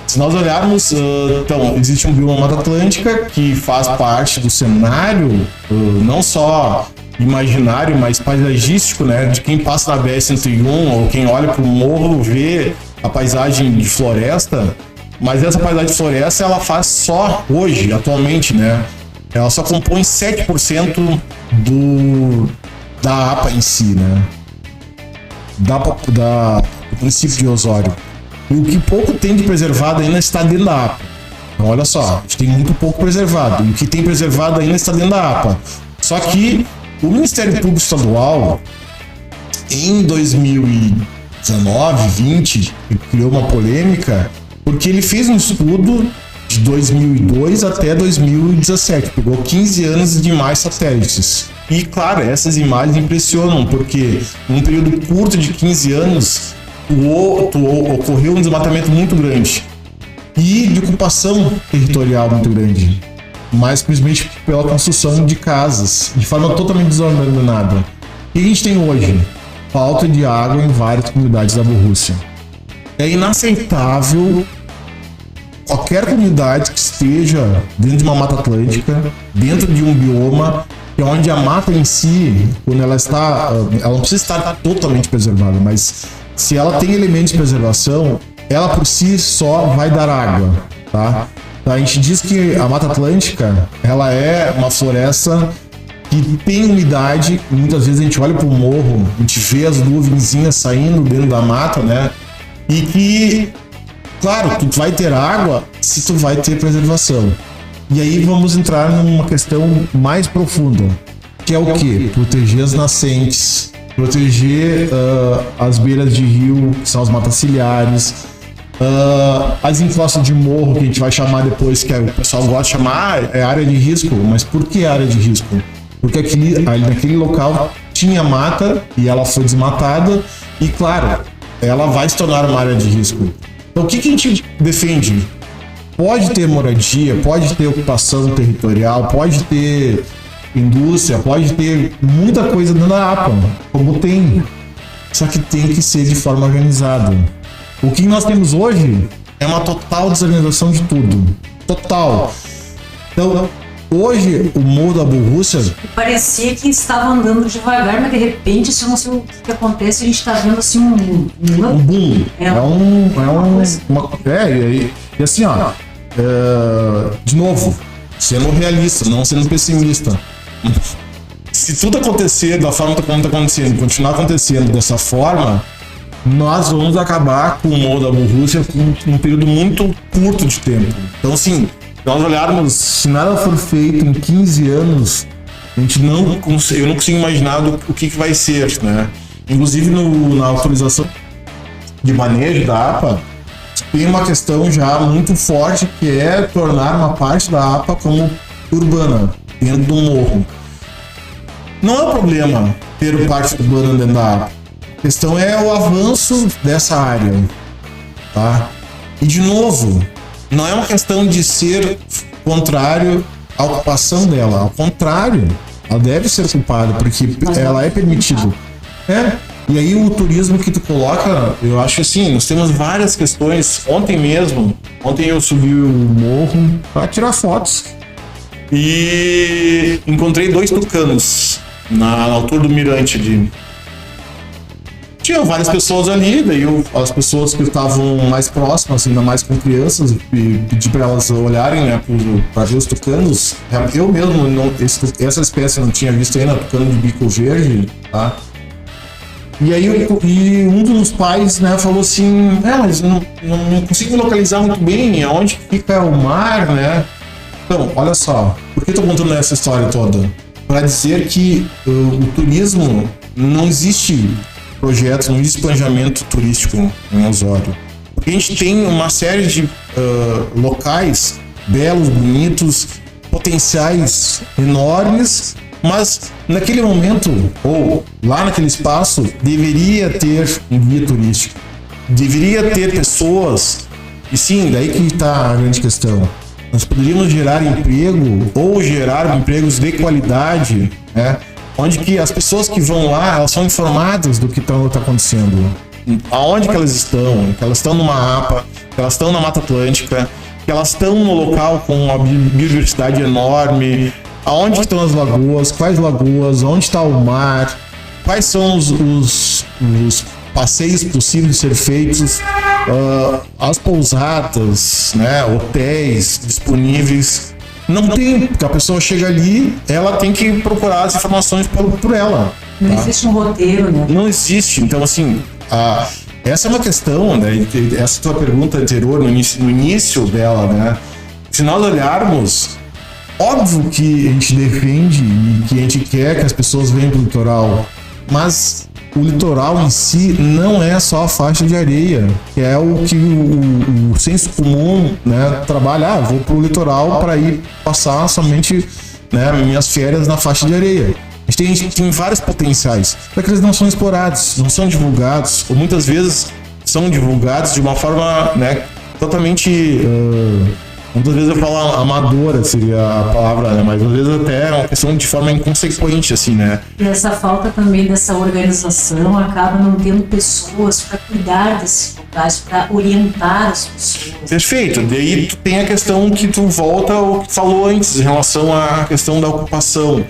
Se nós olharmos, então, existe um bioma Mata Atlântica que faz parte do cenário, não só imaginário, mas paisagístico, né? De quem passa na BR-101 ou quem olha para o morro vê a paisagem de floresta, mas essa paisagem de floresta ela faz só hoje, atualmente, né? Ela só compõe 7% da APA em si, né? Do município de Osório. E o que pouco tem de preservado ainda está dentro da APA. Então, olha só, a gente tem muito pouco preservado. E o que tem preservado ainda está dentro da APA. Só que o Ministério Público Estadual, em 2019, 20, criou uma polêmica, porque ele fez um estudo de 2002 até 2017. Pegou 15 anos de mais satélites. E, claro, essas imagens impressionam, porque num período curto de 15 anos... ocorreu um desmatamento muito grande e de ocupação territorial muito grande, mas principalmente pela construção de casas de forma totalmente desordenada. E a gente tem hoje falta de água em várias comunidades da Borrússia. É inaceitável qualquer comunidade que esteja dentro de uma Mata Atlântica, dentro de um bioma que é onde a mata em si, quando ela não precisa estar totalmente preservada, mas se ela tem elementos de preservação, ela por si só vai dar água, tá? A gente diz que a Mata Atlântica, ela é uma floresta que tem umidade, muitas vezes a gente olha pro morro, a gente vê as nuvenzinhas saindo dentro da mata, né? E que, claro, tu vai ter água se tu vai ter preservação. E aí vamos entrar numa questão mais profunda, que é o quê? Proteger as nascentes, proteger as beiras de rio, que são as matas ciliares, as encostas de morro, que a gente vai chamar depois, que o pessoal gosta de chamar, é área de risco. Mas por que área de risco? Porque naquele local tinha mata e ela foi desmatada e, claro, ela vai se tornar uma área de risco. Então o que a gente defende? Pode ter moradia, pode ter ocupação territorial, pode ter indústria, pode ter muita coisa dentro da APA, como tem, só que tem que ser de forma organizada. O que nós temos hoje é uma total desorganização de tudo, total. Então, hoje o Morro da Borrússia parecia que estava andando devagar, mas de repente, se eu não sei o que acontece, a gente está vendo assim um boom. E assim, ó, de novo, sendo realista, não sendo pessimista. Se tudo acontecer da forma como está acontecendo, continuar acontecendo dessa forma, nós vamos acabar com o Morro da Borrússia com um período muito curto de tempo. Então, assim, se nós olharmos, se nada for feito em 15 anos, eu não consigo imaginar o que vai ser, né? Inclusive na autorização de manejo da APA, tem uma questão já muito forte, que é tornar uma parte da APA como urbana, dentro do morro. Não é um problema ter parte urbana dentro da APA. A questão é o avanço dessa área, tá? E de novo, não é uma questão de ser contrário à ocupação dela. Ao contrário, ela deve ser ocupada, porque ela é permitida. E aí o turismo que tu coloca, eu acho assim, nós temos várias questões. Ontem eu subi o morro para tirar fotos e encontrei 2 tucanos na altura do mirante ali. Tinha várias pessoas ali, daí as pessoas que estavam mais próximas, ainda mais com crianças, e pedi para elas olharem, né, para ver os tucanos. Eu mesmo, essa espécie eu não tinha visto ainda, tucano de bico verde, tá? E aí e um dos pais, né, falou assim, mas eu não consigo me localizar muito bem aonde fica o mar, né? Então, olha só, por que eu tô contando essa história toda? Para dizer que o turismo, não existe projetos, não existe planejamento turístico em Osório. Porque a gente tem uma série de locais belos, bonitos, potenciais enormes, mas naquele momento, ou lá naquele espaço, deveria ter um guia turístico. Deveria ter pessoas, e sim, daí que está a grande questão. Nós poderíamos gerar emprego, ou gerar empregos de qualidade, né? Onde que as pessoas que vão lá, elas são informadas do que está acontecendo. Aonde que elas estão? Que elas estão numa APA, que elas estão na Mata Atlântica, que elas estão no local com uma biodiversidade enorme. Aonde estão as lagoas, quais lagoas, onde está o mar, quais são os passeios possíveis de ser feitos, as pousadas, né, hotéis disponíveis. Não tem, porque a pessoa chega ali, ela tem que procurar as informações por ela. Não existe um roteiro, né? Não existe. Então, assim, essa é uma questão, né? Essa tua pergunta anterior, no início dela, né? Se nós olharmos, óbvio que a gente defende e que a gente quer que as pessoas venham para o litoral, mas o litoral em si não é só a faixa de areia, que é o que o senso comum, né, trabalha. Vou para o litoral para ir passar somente, né, minhas férias na faixa de areia. A gente tem vários potenciais, só que eles não são explorados, não são divulgados, ou muitas vezes são divulgados de uma forma, né, totalmente... muitas vezes eu falo amadora, seria a palavra, né? Mas às vezes até é uma questão de forma inconsequente, assim, né? E essa falta também dessa organização acaba não tendo pessoas para cuidar desses locais, para orientar as pessoas. Perfeito. Daí tu tem a questão que tu volta ao que falou antes, em relação à questão da ocupação.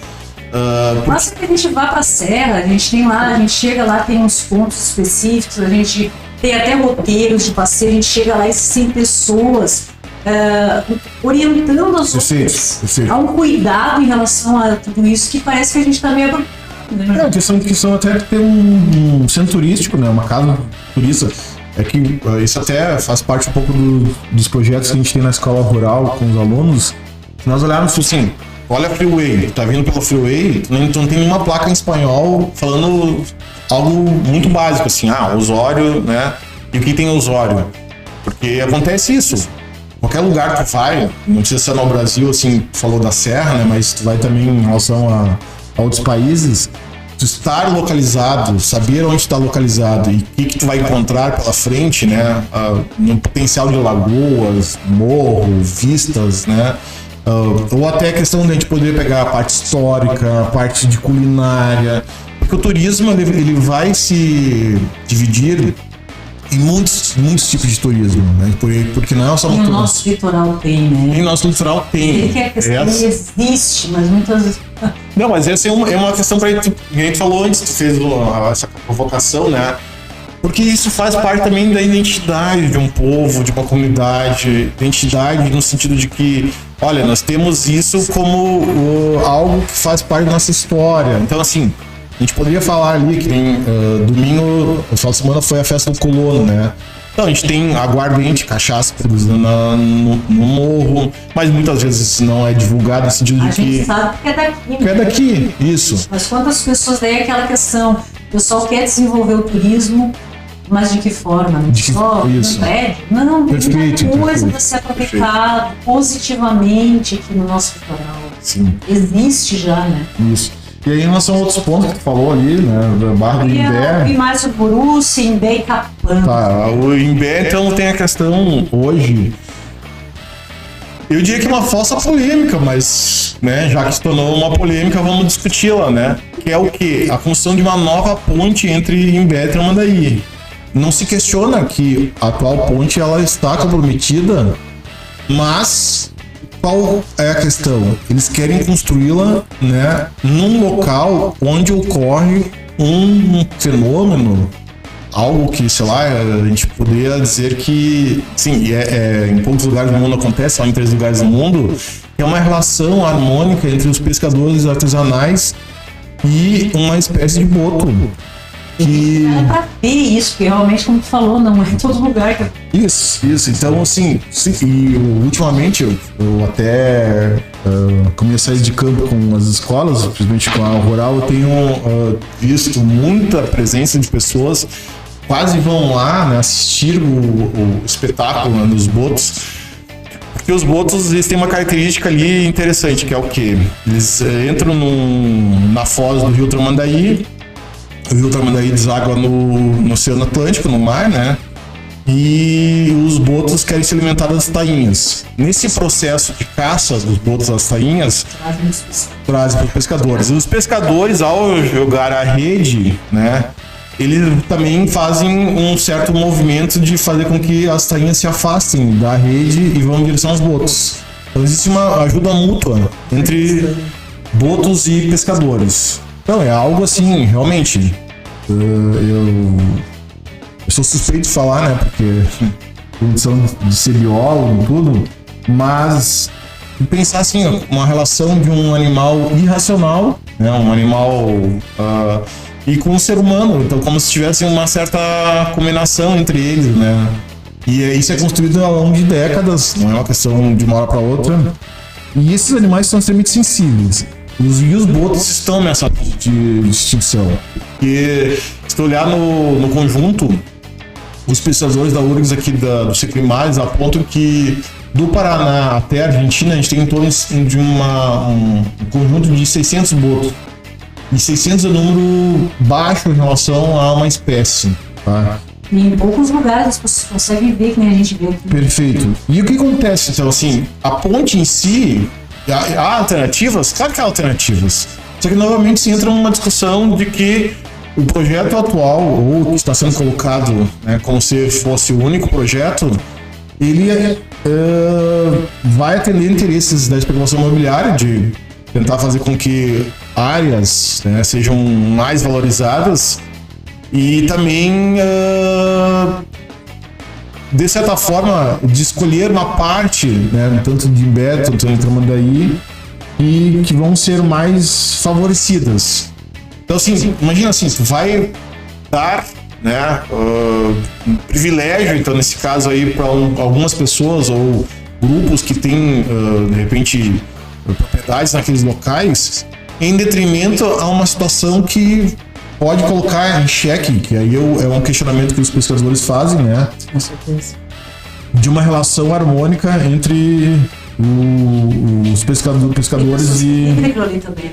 Basta que a gente vá para a serra, a gente tem lá, a gente chega lá, tem uns pontos específicos, a gente tem até roteiros de passeio, a gente chega lá e tem pessoas orientando as outras. Há um cuidado em relação a tudo isso que parece que a gente está meio abandonado. Né? A questão até de ter um centro turístico, né? Uma casa turista. É que isso até faz parte um pouco dos projetos que a gente tem na escola rural com os alunos. Se nós olharmos assim, olha a Freeway, tá vindo pela Freeway, não tem nenhuma placa em espanhol falando algo muito básico, assim, Osório, né? E o que tem Osório? Porque acontece isso. Qualquer lugar que tu vai, não precisa ser no Brasil, assim, falou da Serra, né? Mas tu vai também em relação a outros países, tu estar localizado, saber onde está localizado e o que tu vai encontrar pela frente, né? No potencial de lagoas, morro, vistas, né? Ou até a questão de a gente poder pegar a parte histórica, a parte de culinária, porque o turismo ele vai se dividir em muitos tipos de turismo, né? Porque não é só o nosso litoral tem, né? E o nosso litoral tem. Que a questão existe, mas muitas vezes... Não, mas essa é uma questão para a gente falou antes, tu fez essa provocação, né? Porque isso faz parte também da identidade de um povo, de uma comunidade, identidade no sentido de que, olha, nós temos isso como algo que faz parte da nossa história. Então, assim, a gente poderia falar ali que tem domingo, no final de semana foi a festa do colono, né? Então a gente tem aguardente, cachaça produzida no morro, mas muitas vezes não é divulgado no sentido de que... A gente sabe que é daqui. Que é daqui, isso. Mas quantas pessoas, daí é aquela questão, o pessoal quer desenvolver o turismo, mas de que forma? Só no prédio? Não, tem muita coisa para ser aproveitado positivamente aqui no nosso litoral. Sim. Existe já, né? Isso. E aí nós são outros pontos que tu falou ali, né? Da Barra do Imbé. E mais o Buruçu, Imbé e Capão. Tá, o Imbé então tem a questão hoje. Eu diria que é uma falsa polêmica, mas, né, já que se tornou uma polêmica, vamos discuti-la, né? Que é o quê? A construção de uma nova ponte entre Imbé e Tramandaí. Não se questiona que a atual ponte ela está comprometida, mas qual é a questão? Eles querem construí-la, né, num local onde ocorre um fenômeno, algo que, sei lá, a gente poderia dizer que, sim, em poucos lugares do mundo acontece, só em 3 lugares do mundo, é uma relação harmônica entre os pescadores artesanais e uma espécie de boto. que... É pra ver isso, porque realmente, como tu falou, não é em todo lugar que... Isso. Então, assim, e ultimamente eu até comecei a sair de campo com as escolas, principalmente com a rural, eu tenho visto muita presença de pessoas quase vão lá, né, assistir o espetáculo, né, dos botos. Porque os botos, eles têm uma característica ali interessante, que é o quê? Eles entram na foz do Rio Tramandaí, o Rio Tramandaí deságua no Oceano Atlântico, no mar, né? E os botos querem se alimentar das tainhas. Nesse processo de caça dos botos às tainhas, trazem para os pescadores. E os pescadores, ao jogar a rede, né, eles também fazem um certo movimento de fazer com que as tainhas se afastem da rede e vão em direção aos botos. Então existe uma ajuda mútua entre botos e pescadores. Então é algo assim, realmente, eu sou suspeito de falar, né, porque condição de ser biólogo e tudo, mas pensar assim, uma relação de um animal irracional, né, um animal e com o ser humano, então como se tivesse uma certa combinação entre eles, né, e isso é construído ao longo de décadas, não é uma questão de uma hora para outra, e esses animais são extremamente sensíveis. E os botos estão nessa de extinção. Porque se tu olhar no conjunto, os pesquisadores da URGS aqui do Seclimares apontam que do Paraná até a Argentina a gente tem em torno de um conjunto de 600 botos. E 600 é um número baixo em relação a uma espécie. Tá? E em poucos lugares as pessoas conseguem ver que nem a gente vê aqui. Perfeito. E o que acontece? Então, assim, a ponte em si, há alternativas? Claro que há alternativas. Só que novamente se entra numa discussão de que o projeto atual, ou que está sendo colocado, né, como se fosse o único projeto, ele vai atender interesses da especulação imobiliária, de tentar fazer com que áreas, né, sejam mais valorizadas e também, de certa forma, de escolher uma parte, né, tanto de Imbé, tanto de Tramandaí, e que vão ser mais favorecidas. Então, assim, imagina assim, tu vai dar, né, um privilégio, então, nesse caso aí, para algumas pessoas ou grupos que têm, de repente, propriedades naqueles locais, em detrimento a uma situação que pode colocar em xeque, que aí é um questionamento que os pesquisadores fazem, né? Com certeza. De uma relação harmônica entre os pescadores e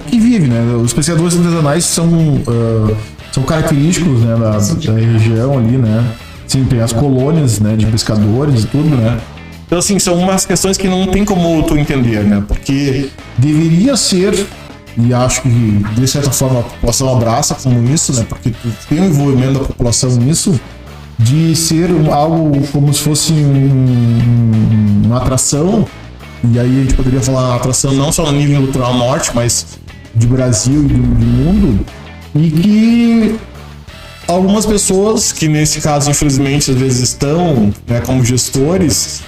que vivem, né? Os pescadores artesanais são característicos, né, da região ali, né? Sim, tem as colônias, né, de pescadores e tudo, né? Então, assim, são umas questões que não tem como tu entender, né? Porque deveria ser, e acho que de certa forma a população abraça como isso, né? Porque tu tem um envolvimento da população nisso, de ser algo como se fosse uma atração. E aí a gente poderia falar uma atração não só no nível do litoral norte, mas de Brasil e do mundo. E que algumas pessoas, que nesse caso infelizmente às vezes estão, né, como gestores,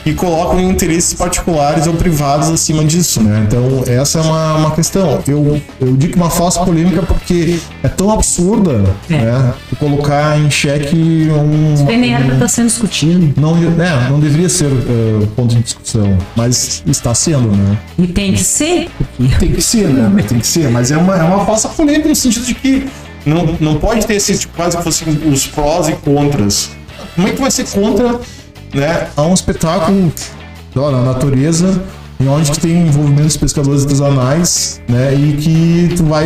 que colocam interesses particulares ou privados acima disso, né? Então essa é uma questão. Eu digo uma falsa polêmica porque é tão absurda, né? Colocar em xeque Isso nem era para estar sendo discutido. Não deveria ser ponto de discussão, mas está sendo, né? E tem que ser. Tem que ser, né? Tem que ser, mas é uma falsa polêmica no sentido de que não pode ter esse tipo, quase que fossem os prós e contras. Como é que vai ser contra, né, a um espetáculo na natureza, em onde tu tem envolvimento dos pescadores artesanais, né, e que tu vai,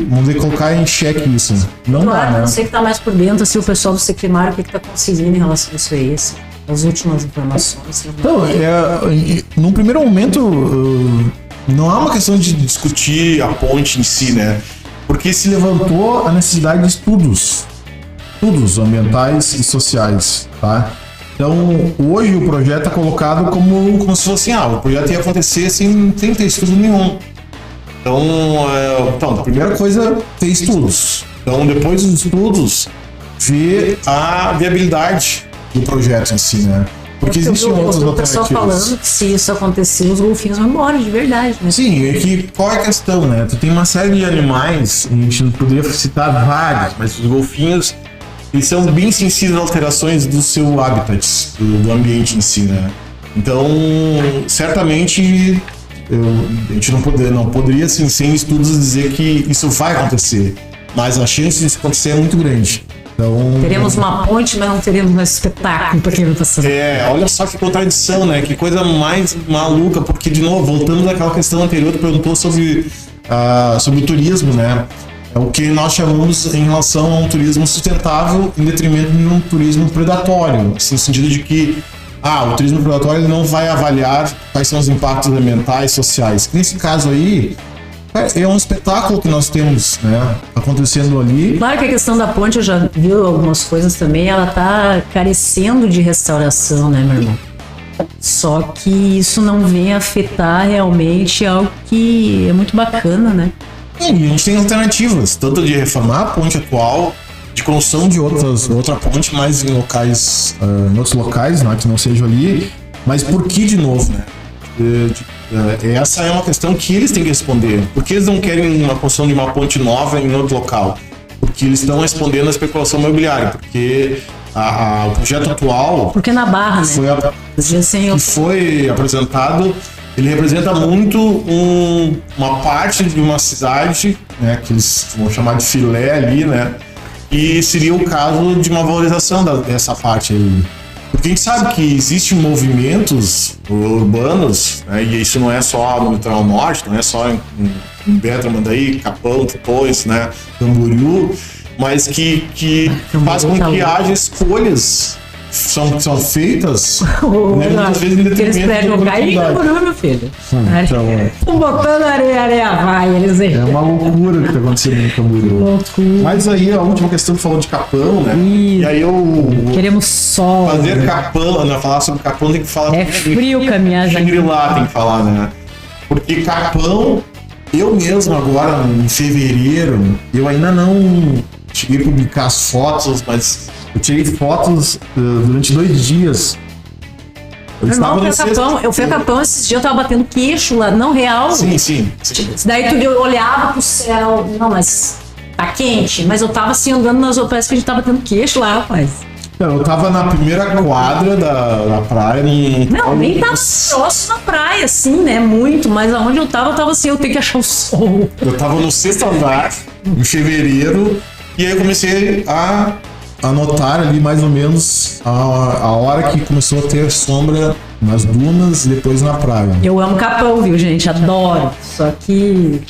vamos dizer, colocar em xeque isso. Não claro, dá, né? Você que tá mais por dentro, assim, o pessoal do Seclimário, o que tá conseguindo em relação a isso aí, assim, as últimas informações. Então, num primeiro momento, não há uma questão de discutir a ponte em si, né, porque se levantou a necessidade de estudos ambientais e sociais, tá? Então, hoje o projeto é colocado como se fosse assim, o projeto ia acontecer sem ter estudo nenhum. Então, a primeira coisa, ter estudos. Então, depois dos estudos, ver a viabilidade do projeto em si, né? Porque existem outras O pessoal alternativas. falando que se isso acontecer, os golfinhos vão embora de verdade, né? Sim, é que qual é a questão, né? Tu tem uma série de animais, a gente não poderia citar vários, mas os golfinhos, eles são bem sensíveis a alterações do seu habitat, do ambiente em si, né? Então, certamente, a gente não poderia, assim, sem estudos, dizer que isso vai acontecer, mas a chance disso acontecer é muito grande. Então, Teremos uma ponte, mas não teremos um espetáculo para quem vai passar. olha só que contradição, né? Que coisa mais maluca, porque, de novo, voltamos àquela questão anterior, tu perguntou sobre o turismo, né? É o que nós chamamos em relação a um turismo sustentável em detrimento de um turismo predatório, assim, no sentido de que o turismo predatório ele não vai avaliar quais são os impactos ambientais, sociais. Nesse caso aí, é um espetáculo que nós temos, né, acontecendo ali. Claro que a questão da ponte, eu já vi algumas coisas também, ela tá carecendo de restauração, né, meu irmão? Só que isso não vem afetar realmente algo que é muito bacana, né? E a gente tem alternativas, tanto de reformar a ponte atual, de construção de outra ponte, mas em outros locais, né, que não seja ali. Mas por que de novo, né? Essa é uma questão que eles têm que responder. Por que eles não querem uma construção de uma ponte nova em outro local? Porque eles estão respondendo à especulação imobiliária. Porque o projeto atual... Porque na Barra, né? Que foi apresentado, ele representa muito uma parte de uma cidade, né, que eles vão chamar de filé ali, né? E seria o caso de uma valorização dessa parte aí. Porque a gente sabe que existem movimentos urbanos, né, e isso não é só no litoral norte, não é só em Betra, Mandaí, Capão, Torres, né, Camboriú, mas que faz com que haja escolhas são feitas, né, muitas vezes em eles detrimento pedem cair, meu filho. Botando areia vai, eles É uma loucura o que está acontecendo em Camboriú. Mas aí a última questão que falou de Capão, né? E aí queremos sol. Fazer né? Capão, né? Falar sobre Capão tem que falar. É frio caminhar já. Shangri-La tem que falar, né? Porque Capão, eu mesmo agora em fevereiro, eu ainda não cheguei a publicar as fotos, mas eu tirei fotos durante 2 dias. Eu fui a Capão esses dias, eu tava batendo queixo lá, não real. Sim. Daí eu olhava pro céu, não, mas tá quente, mas eu tava assim andando nas parece que a gente tava batendo queixo lá, rapaz. Eu tava na primeira quadra da praia. Não, nem tava próximo à praia, assim, né? Muito, mas aonde eu tava assim, eu tenho que achar o sol. Eu tava no 6º andar, em fevereiro, e aí eu comecei a anotar ali mais ou menos a hora que começou a ter sombra nas dunas e depois na praia. Eu amo Capão, viu, gente? Adoro. Só que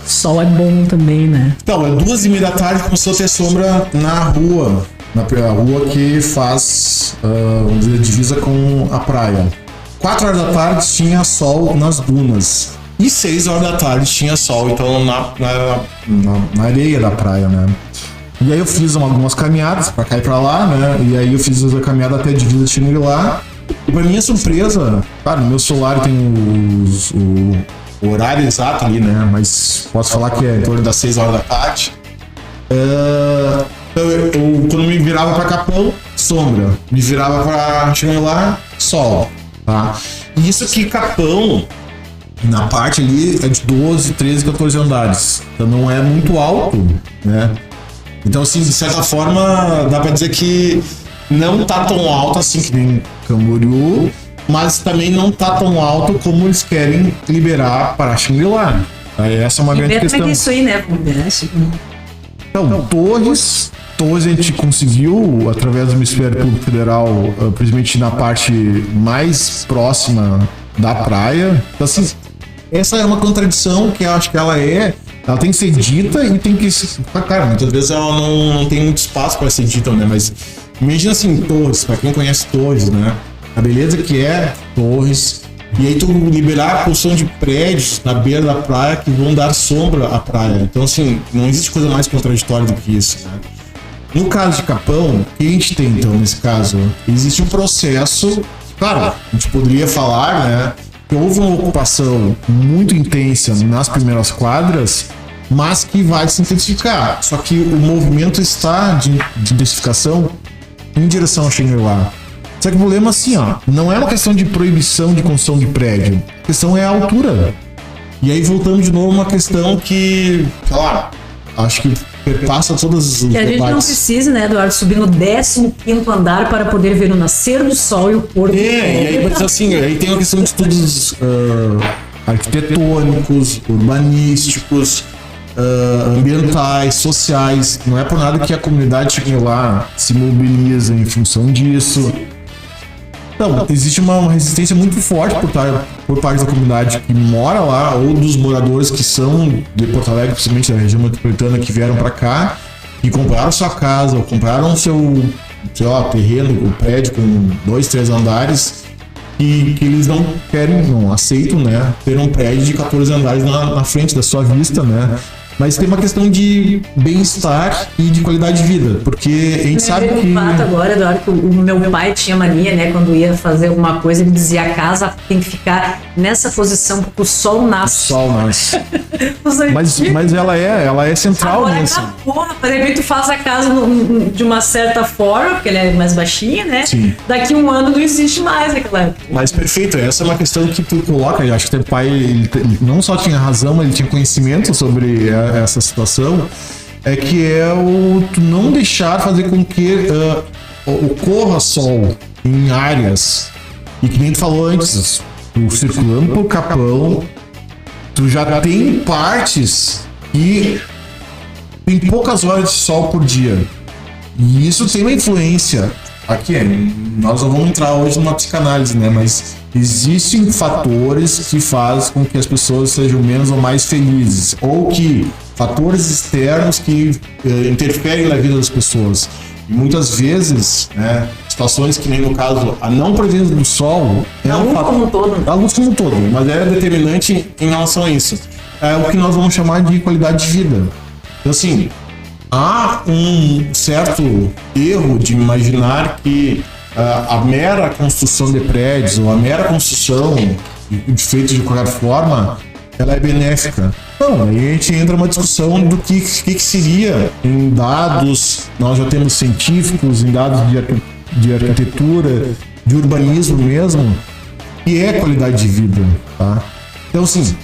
sol é bom também, né? Então, 2h30 da tarde começou a ter sombra na rua rua que faz, vamos dizer, divisa com a praia. 4 horas da tarde tinha sol nas dunas. E 6 horas da tarde tinha sol, então na areia da praia, né? E aí eu fiz algumas caminhadas pra cá e pra lá, né? E aí eu fiz a caminhada até a divisa de Shangri-La. E pra minha surpresa, no meu celular tem o horário exato ali, né? Mas posso falar que é em torno das 6 horas da tarde. Quando me virava pra Capão, sombra. Me virava pra Shangri-La, sol. Tá? E isso aqui, Capão, na parte ali, é de 12, 13, 14 andares. Então não é muito alto, né? Então, assim, de certa forma, dá pra dizer que não tá tão alto assim que nem Camboriú, mas também não tá tão alto como eles querem liberar para Shangri-La. Essa é uma grande questão. Como é que isso aí, né? Então, Torres a gente conseguiu, através do Ministério Público Federal, principalmente na parte mais próxima da praia. Então, assim, essa é uma contradição que eu acho que ela tem que ser dita e tem que... Cara, muitas vezes ela não tem muito espaço para ser dita, né? Mas imagina assim, Torres, para quem conhece Torres, né? A beleza que é Torres. E aí tu liberar a construção de prédios na beira da praia que vão dar sombra à praia. Então, assim, não existe coisa mais contraditória do que isso, né? No caso de Capão, o que a gente tem, então, nesse caso? Existe um processo... Claro, a gente poderia falar, né? Que houve uma ocupação muito intensa nas primeiras quadras, mas que vai se intensificar. Só que o movimento está de intensificação em direção ao Shangri-La. Só que o problema, assim, ó, não é uma questão de proibição de construção de prédio. A questão é a altura. E aí voltamos de novo a uma questão que, sei lá, acho que perpassa todas os debates. Que a gente não precisa, né, Eduardo, subir no 15º andar para poder ver o nascer do sol e o pôr do sol. E aí, mas assim, aí tem uma questão de estudos arquitetônicos, urbanísticos, ambientais, sociais. Não é por nada que a comunidade chegue lá, se mobiliza em função disso. Então, existe uma resistência muito forte por parte da comunidade que mora lá, ou dos moradores que são de Porto Alegre, principalmente da região metropolitana, que vieram para cá e compraram sua casa, ou compraram seu, sei lá, terreno, o prédio com 2, 3 andares, e que eles não querem, não aceitam, né, ter um prédio de 14 andares na frente da sua vista, né? Mas tem uma questão de bem-estar e de qualidade de vida, porque a gente sabe que... fato agora, Eduardo, que o meu pai tinha mania, né, quando ia fazer alguma coisa, ele dizia, a casa tem que ficar nessa posição, porque o sol nasce. O sol nasce. mas ela é central agora nisso. Porra, de repente tu faz a casa de uma certa forma, porque ela é mais baixinha, né? Sim. Daqui um ano não existe mais aquela... Mas perfeito, essa é uma questão que tu coloca, eu acho que teu pai, ele não só tinha razão, mas ele tinha conhecimento sobre essa situação, é que é o tu não deixar fazer com que ocorra sol em áreas, e que nem tu falou antes, tu circulando por Capão, tu já tem partes que tem poucas horas de sol por dia, e isso tem uma influência. Aqui, nós não vamos entrar hoje numa psicanálise, né? Mas existem fatores que fazem com que as pessoas sejam menos ou mais felizes, ou que fatores externos que interferem na vida das pessoas. E muitas vezes, né, situações que nem no caso a não presença do sol é um fator como um todo. A luz como um todo, mas é determinante em relação a isso. É o que nós vamos chamar de qualidade de vida. Então, assim, há um certo erro de imaginar que a mera construção de prédios ou a mera construção feita de qualquer forma, ela é benéfica. Não, aí a gente entra numa discussão do que seria em dados, nós já temos científicos, em dados de arquitetura, de urbanismo mesmo, que é qualidade de vida, tá? Então, assim,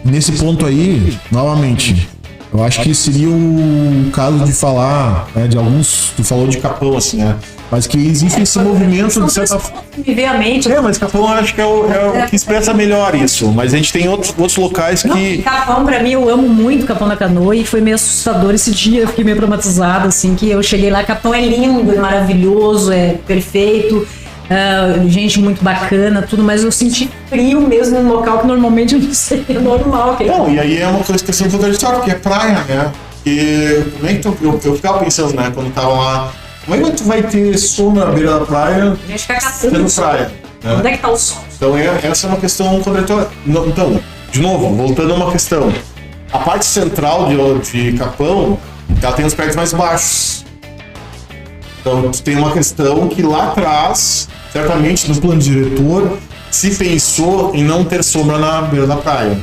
nesse ponto aí, novamente, eu acho que seria o caso de falar, né, de alguns, tu falou de Capão, assim, né? Mas que existe esse movimento de certa forma. Me vê a mente. Mas Capão eu acho que é o que expressa melhor isso. Mas a gente tem outros locais que. Capão, pra mim, eu amo muito Capão da Canoa e foi meio assustador esse dia. Eu fiquei meio traumatizada, assim, que eu cheguei lá. Capão é lindo, é maravilhoso, é perfeito. Gente muito bacana, tudo, mas eu senti frio mesmo num local que normalmente não seria normal. Não, e aí é uma coisa que eu sempre contraditória, porque é praia, né? E como é que eu ficava pensando, né, quando tava lá, como é que tu vai ter sombra na beira da praia? A gente fica catando praia, né? Onde é que tá o sol? Então essa é uma questão contraditória. Então, de novo, voltando a uma questão. A parte central de Capão, ela tem os prédios mais baixos. Então, tu tem uma questão que lá atrás, certamente no plano diretor, se pensou em não ter sombra na beira da praia.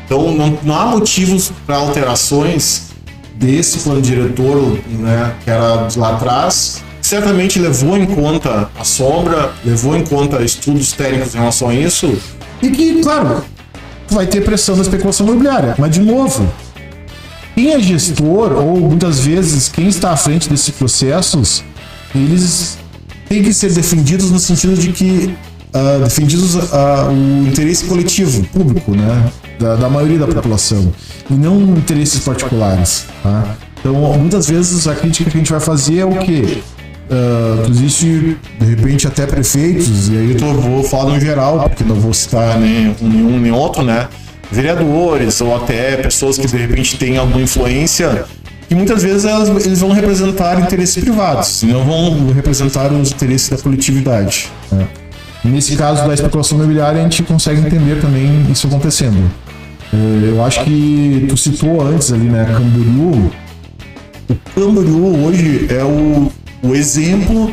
Então, não há motivos para alterações desse plano diretor, né, que era de lá atrás. Certamente levou em conta a sombra, levou em conta estudos técnicos em relação a isso. E que, claro, vai ter pressão da especulação imobiliária. Mas, de novo, quem é gestor, ou muitas vezes quem está à frente desses processos, eles têm que ser defendidos no sentido de que defendidos o interesse coletivo, público, né, da maioria da população, e não interesses particulares, tá? Então, muitas vezes a crítica que a gente vai fazer é o quê? Existe, de repente, até prefeitos, e aí eu vou falar no geral, porque não vou citar nenhum nem outro, né? Vereadores, ou até pessoas que de repente têm alguma influência, que muitas vezes eles vão representar interesses privados, e não vão representar os interesses da coletividade, né? Nesse caso da especulação imobiliária, a gente consegue entender também isso acontecendo. Eu acho que tu citou antes ali, né, Camboriú. O Camboriú hoje é o exemplo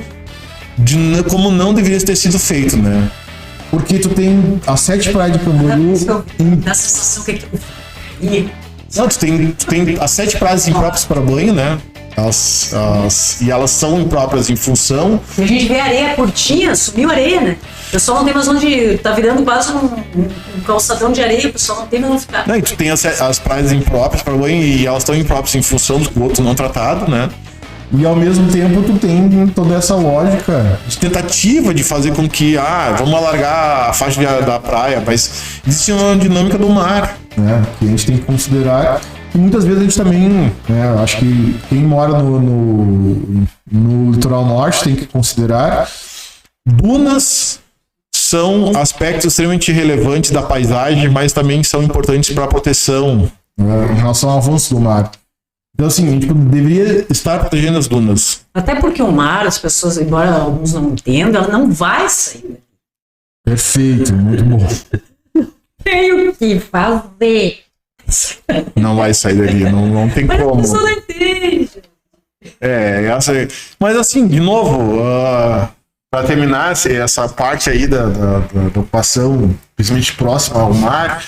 de como não deveria ter sido feito, né? Porque tu tem as 7 praias de Camboriú. Dá a sensação que não, tu tem as 7 praias impróprias para banho, né? E elas são impróprias em função... E a gente vê areia curtinha, sumiu areia, né? O pessoal não tem mais onde... Tá virando quase um calçadão de areia, o pessoal não tem mais onde ficar. Não, e tu tem as praias impróprias para banho e elas estão impróprias em função do esgoto não tratado, né? E ao mesmo tempo tu tem toda essa lógica de tentativa de fazer com que, vamos alargar a faixa da praia, mas existe uma dinâmica do mar, né? Que a gente tem que considerar. E muitas vezes a gente também, né, acho que quem mora no litoral norte tem que considerar. Dunas são aspectos extremamente relevantes da paisagem, mas também são importantes para a proteção, né, em relação ao avanço do mar. Então, assim, a gente deveria estar protegendo as dunas. Até porque o mar, as pessoas, embora alguns não entendam, ela não vai sair. Perfeito, muito bom. Tem o que fazer. Não vai sair dali, não tem Mas como. Mas a pessoa não entende. Mas assim, de novo, para terminar essa parte aí da ocupação, principalmente próxima ao mar,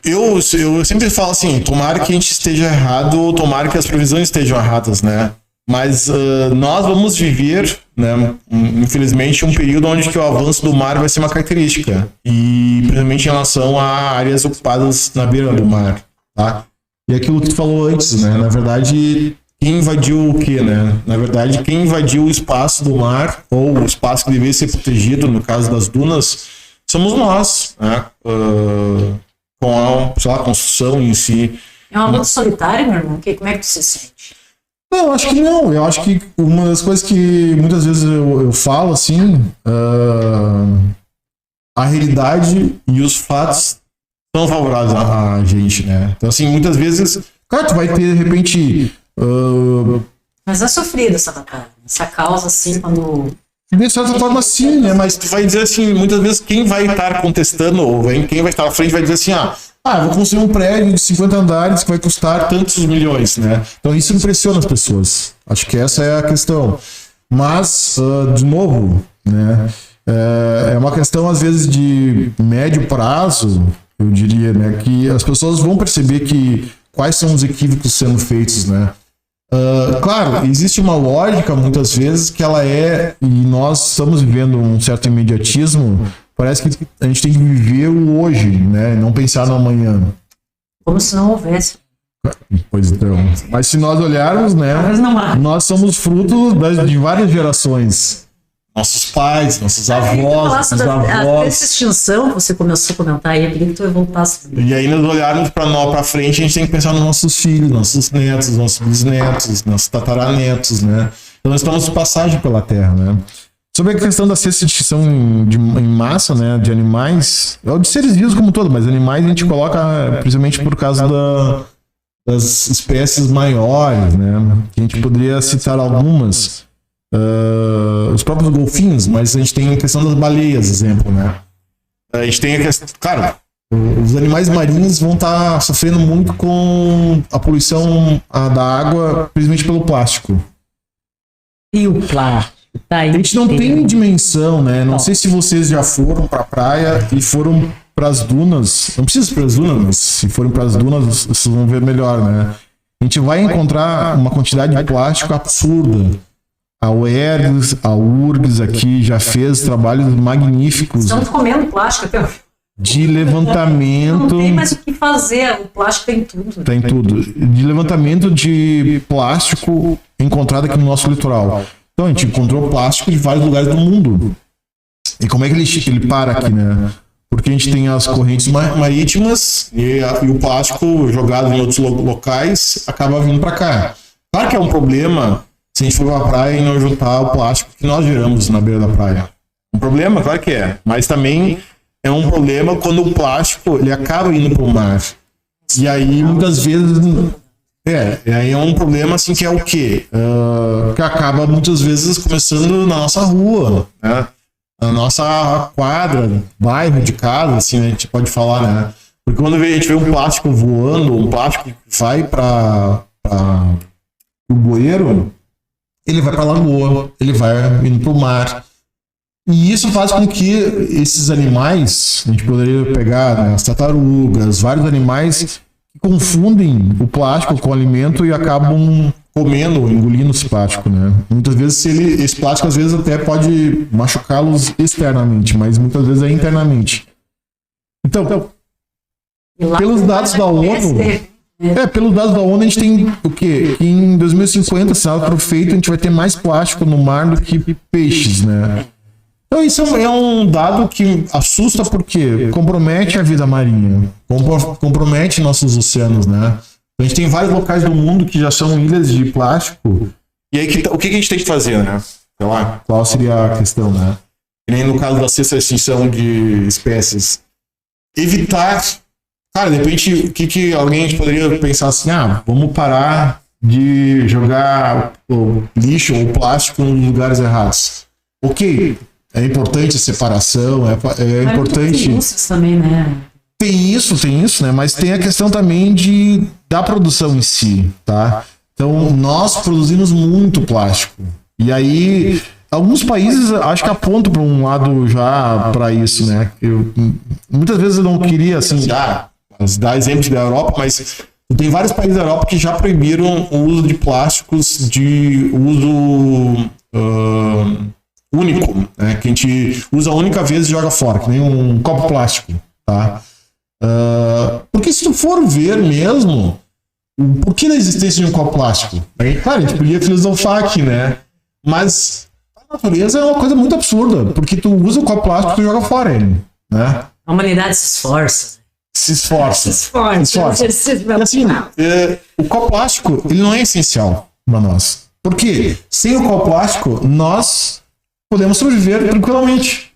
eu sempre falo assim, tomara que a gente esteja errado, ou tomara que as previsões estejam erradas, né? Mas nós vamos viver, né, infelizmente, um período onde que o avanço do mar vai ser uma característica. E principalmente em relação a áreas ocupadas na beira do mar, tá? E aquilo que tu falou antes, né? Na verdade, quem invadiu o quê, né? Na verdade, quem invadiu o espaço do mar, ou o espaço que deveria ser protegido, no caso das dunas, somos nós, né? Com a construção em si. É uma luta solitária, meu irmão? Como é que tu se sente? Não, acho que não. Eu acho que uma das coisas que muitas vezes eu falo, assim, a realidade e os fatos são favoráveis a gente, né? Então, assim, muitas vezes, claro, tu vai ter, de repente... Mas é sofrido essa batalha, essa causa, assim, quando... De certa forma, sim, né? Mas tu vai dizer assim, muitas vezes quem vai estar contestando, ou quem vai estar à frente vai dizer assim, eu vou construir um prédio de 50 andares que vai custar tantos milhões, né? Então isso impressiona as pessoas. Acho que essa é a questão. Mas, de novo, né? É uma questão, às vezes, de médio prazo, eu diria, né? Que as pessoas vão perceber quais são os equívocos sendo feitos, né? Claro, existe uma lógica, muitas vezes, que ela e nós estamos vivendo um certo imediatismo. Parece que a gente tem que viver o hoje, né? Não pensar no amanhã. Como se não houvesse. Pois então. Mas se nós olharmos, né? Nós somos fruto de várias gerações. Nossos pais, nossos avós, nossos avós. Essa extinção que você começou a comentar aí, eu queria que tu voltasse. E aí, nós olharmos para frente, a gente tem que pensar nos nossos filhos, nossos netos, nossos bisnetos, nossos tataranetos, né? Então, nós estamos de passagem pela Terra, né? Sobre a questão da extinção em massa, né, de animais, ou de seres vivos como um todo, mas animais a gente coloca principalmente por causa das espécies maiores, né? A gente poderia citar algumas. Os próprios golfinhos, mas a gente tem a questão das baleias, exemplo, né? A gente tem a questão, claro, os animais marinhos vão estar sofrendo muito com a poluição da água, principalmente pelo plástico. E o plástico? Tá aí, a gente não tem dimensão, né? Não sei se vocês já foram pra praia e foram pras dunas. Não precisa ir pras dunas, mas se forem pras dunas, vocês vão ver melhor, né? A gente vai encontrar uma quantidade de plástico absurda. A UERGS, a URGS aqui já fez trabalhos magníficos. Estamos comendo plástico até de levantamento. Não tem mais o que fazer, o plástico tem tudo. Tem tudo. De levantamento de plástico encontrado aqui no nosso litoral. Então a gente encontrou plástico de vários lugares do mundo. E como é que ele para aqui, né? Porque a gente tem as correntes marítimas e o plástico jogado em outros locais acaba vindo para cá. Claro que é um problema se a gente for pra praia e não juntar o plástico que nós geramos na beira da praia. Um problema, claro que é. Mas também é um problema quando o plástico ele acaba indo pro mar. E aí, muitas vezes... aí é um problema, assim, que é o quê? Que acaba, muitas vezes, começando na nossa rua, né? Na nossa quadra, bairro de casa, assim, né? A gente pode falar, né? Porque quando a gente vê um plástico voando, um plástico que vai para o bueiro, ele vai para a lagoa, ele vai indo para o mar. E isso faz com que esses animais, a gente poderia pegar, né, as tartarugas, vários animais confundem o plástico com o alimento e acabam comendo, engolindo esse plástico, né? Muitas vezes esse plástico às vezes até pode machucá-los externamente, mas muitas vezes é internamente. Então, pelos dados da ONU, pelos dados da ONU a gente tem o quê? Que em 2050, se nada for feito, a gente vai ter mais plástico no mar do que peixes, né? Então isso é um dado que assusta porque compromete a vida marinha, compromete nossos oceanos, né? A gente tem vários locais do mundo que já são ilhas de plástico. E aí, o que a gente tem que fazer, né? Sei lá, qual seria a questão, né? E nem no caso da sexta extinção de espécies. Evitar... Cara, de repente, o que alguém poderia pensar assim, vamos parar de jogar o lixo ou plástico nos lugares errados. Ok, é importante a separação, é importante... Tem isso também, né? Tem isso, né? Mas tem a questão também da produção em si, tá? Então, nós produzimos muito plástico. E aí, alguns países acho que apontam para um lado já para isso, né? Muitas vezes eu não queria, assim, dar exemplos da Europa, mas tem vários países da Europa que já proibiram o uso de plásticos de uso único, né? Que a gente usa a única vez e joga fora, que nem um copo plástico, tá? Porque se tu for ver mesmo, por que da existência de um copo plástico? Claro, a gente podia filosofar aqui, né? Mas a natureza é uma coisa muito absurda, porque tu usa o copo plástico e tu joga fora ele, né? A humanidade se esforça. Se esforça. E assim, o copo plástico, ele não é essencial para nós. Porque sem o copo plástico, nós podemos sobreviver tranquilamente.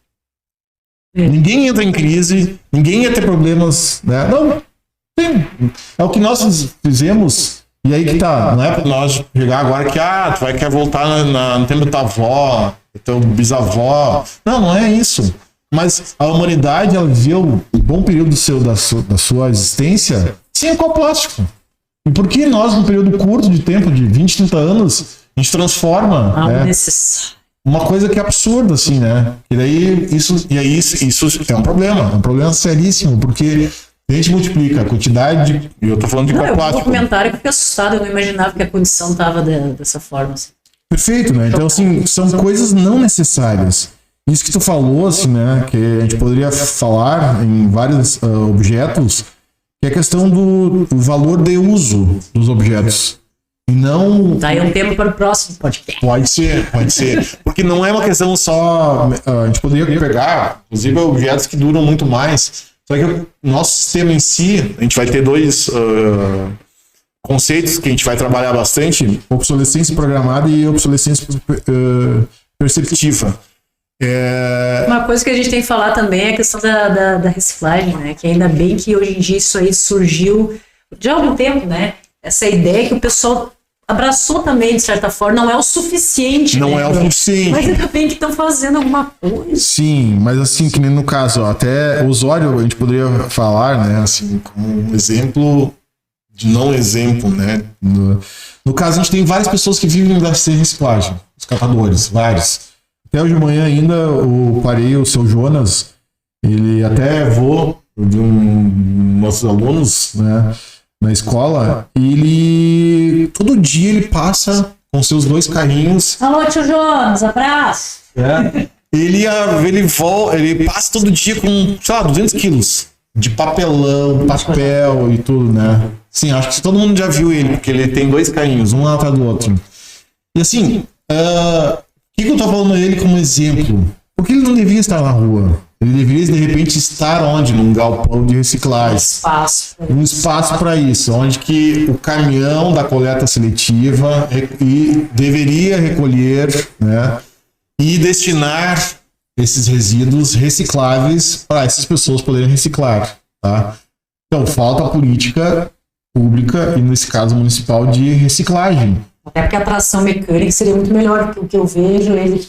Ninguém entra em crise, ninguém ia ter problemas, né? Não, tem. É o que nós fizemos, e aí que tá, não é pra nós chegar agora que, tu quer voltar no tempo da tua avó, do teu bisavó. Não é isso. Mas a humanidade, ela viveu um bom período da sua existência sem o copo plástico. E por que nós, num período curto de tempo, de 20, 30 anos, a gente transforma uma coisa que é absurda, assim, né? E daí isso é um problema seríssimo, porque a gente multiplica a quantidade eu tô falando de copo plástico. No documentário eu fiquei assustado, eu não imaginava que a condição tava dessa forma. Assim. Perfeito, né? Então, assim, são coisas não necessárias. Isso que tu falou, assim, né? Que a gente poderia falar em vários objetos, que é a questão do valor de uso dos objetos. E não... Daí um tema para o próximo podcast. Pode ser. Porque não é uma questão só... A gente poderia pegar, inclusive, objetos que duram muito mais. Só que o nosso sistema em si, a gente vai ter dois conceitos que a gente vai trabalhar bastante: obsolescência programada e obsolescência perceptiva. Uma coisa que a gente tem que falar também é a questão da reciclagem, né? Que ainda bem que hoje em dia isso aí surgiu de algum tempo, né? Essa ideia que o pessoal abraçou também, de certa forma, não é o suficiente. Não é o suficiente. Mas ainda bem que estão fazendo alguma coisa. Sim, mas assim, que nem no caso, até o usuário, a gente poderia falar, né? Assim, como um exemplo de não exemplo, né? No caso, a gente tem várias pessoas que vivem da reciclagem, os catadores, vários. Até hoje de manhã ainda eu parei o seu Jonas, ele até de nossos alunos, né, na escola, e ele todo dia ele passa com seus 2 carrinhos. Alô, tio Jonas, abraço! Ele passa todo dia com, sei lá, 200 quilos de papelão, papel e tudo, né? Sim, acho que todo mundo já viu ele, porque ele tem 2 carrinhos, um lá atrás do outro. E assim, por que eu tô falando ele como exemplo? Porque ele não devia estar na rua. Ele deveria, de repente, estar onde? Num galpão de reciclagem. Um espaço para isso, onde que o caminhão da coleta seletiva deveria recolher, né, e destinar esses resíduos recicláveis para essas pessoas poderem reciclar, tá? Então, falta a política pública, e nesse caso municipal, de reciclagem. Até porque a tração mecânica seria muito melhor do que eu vejo ele.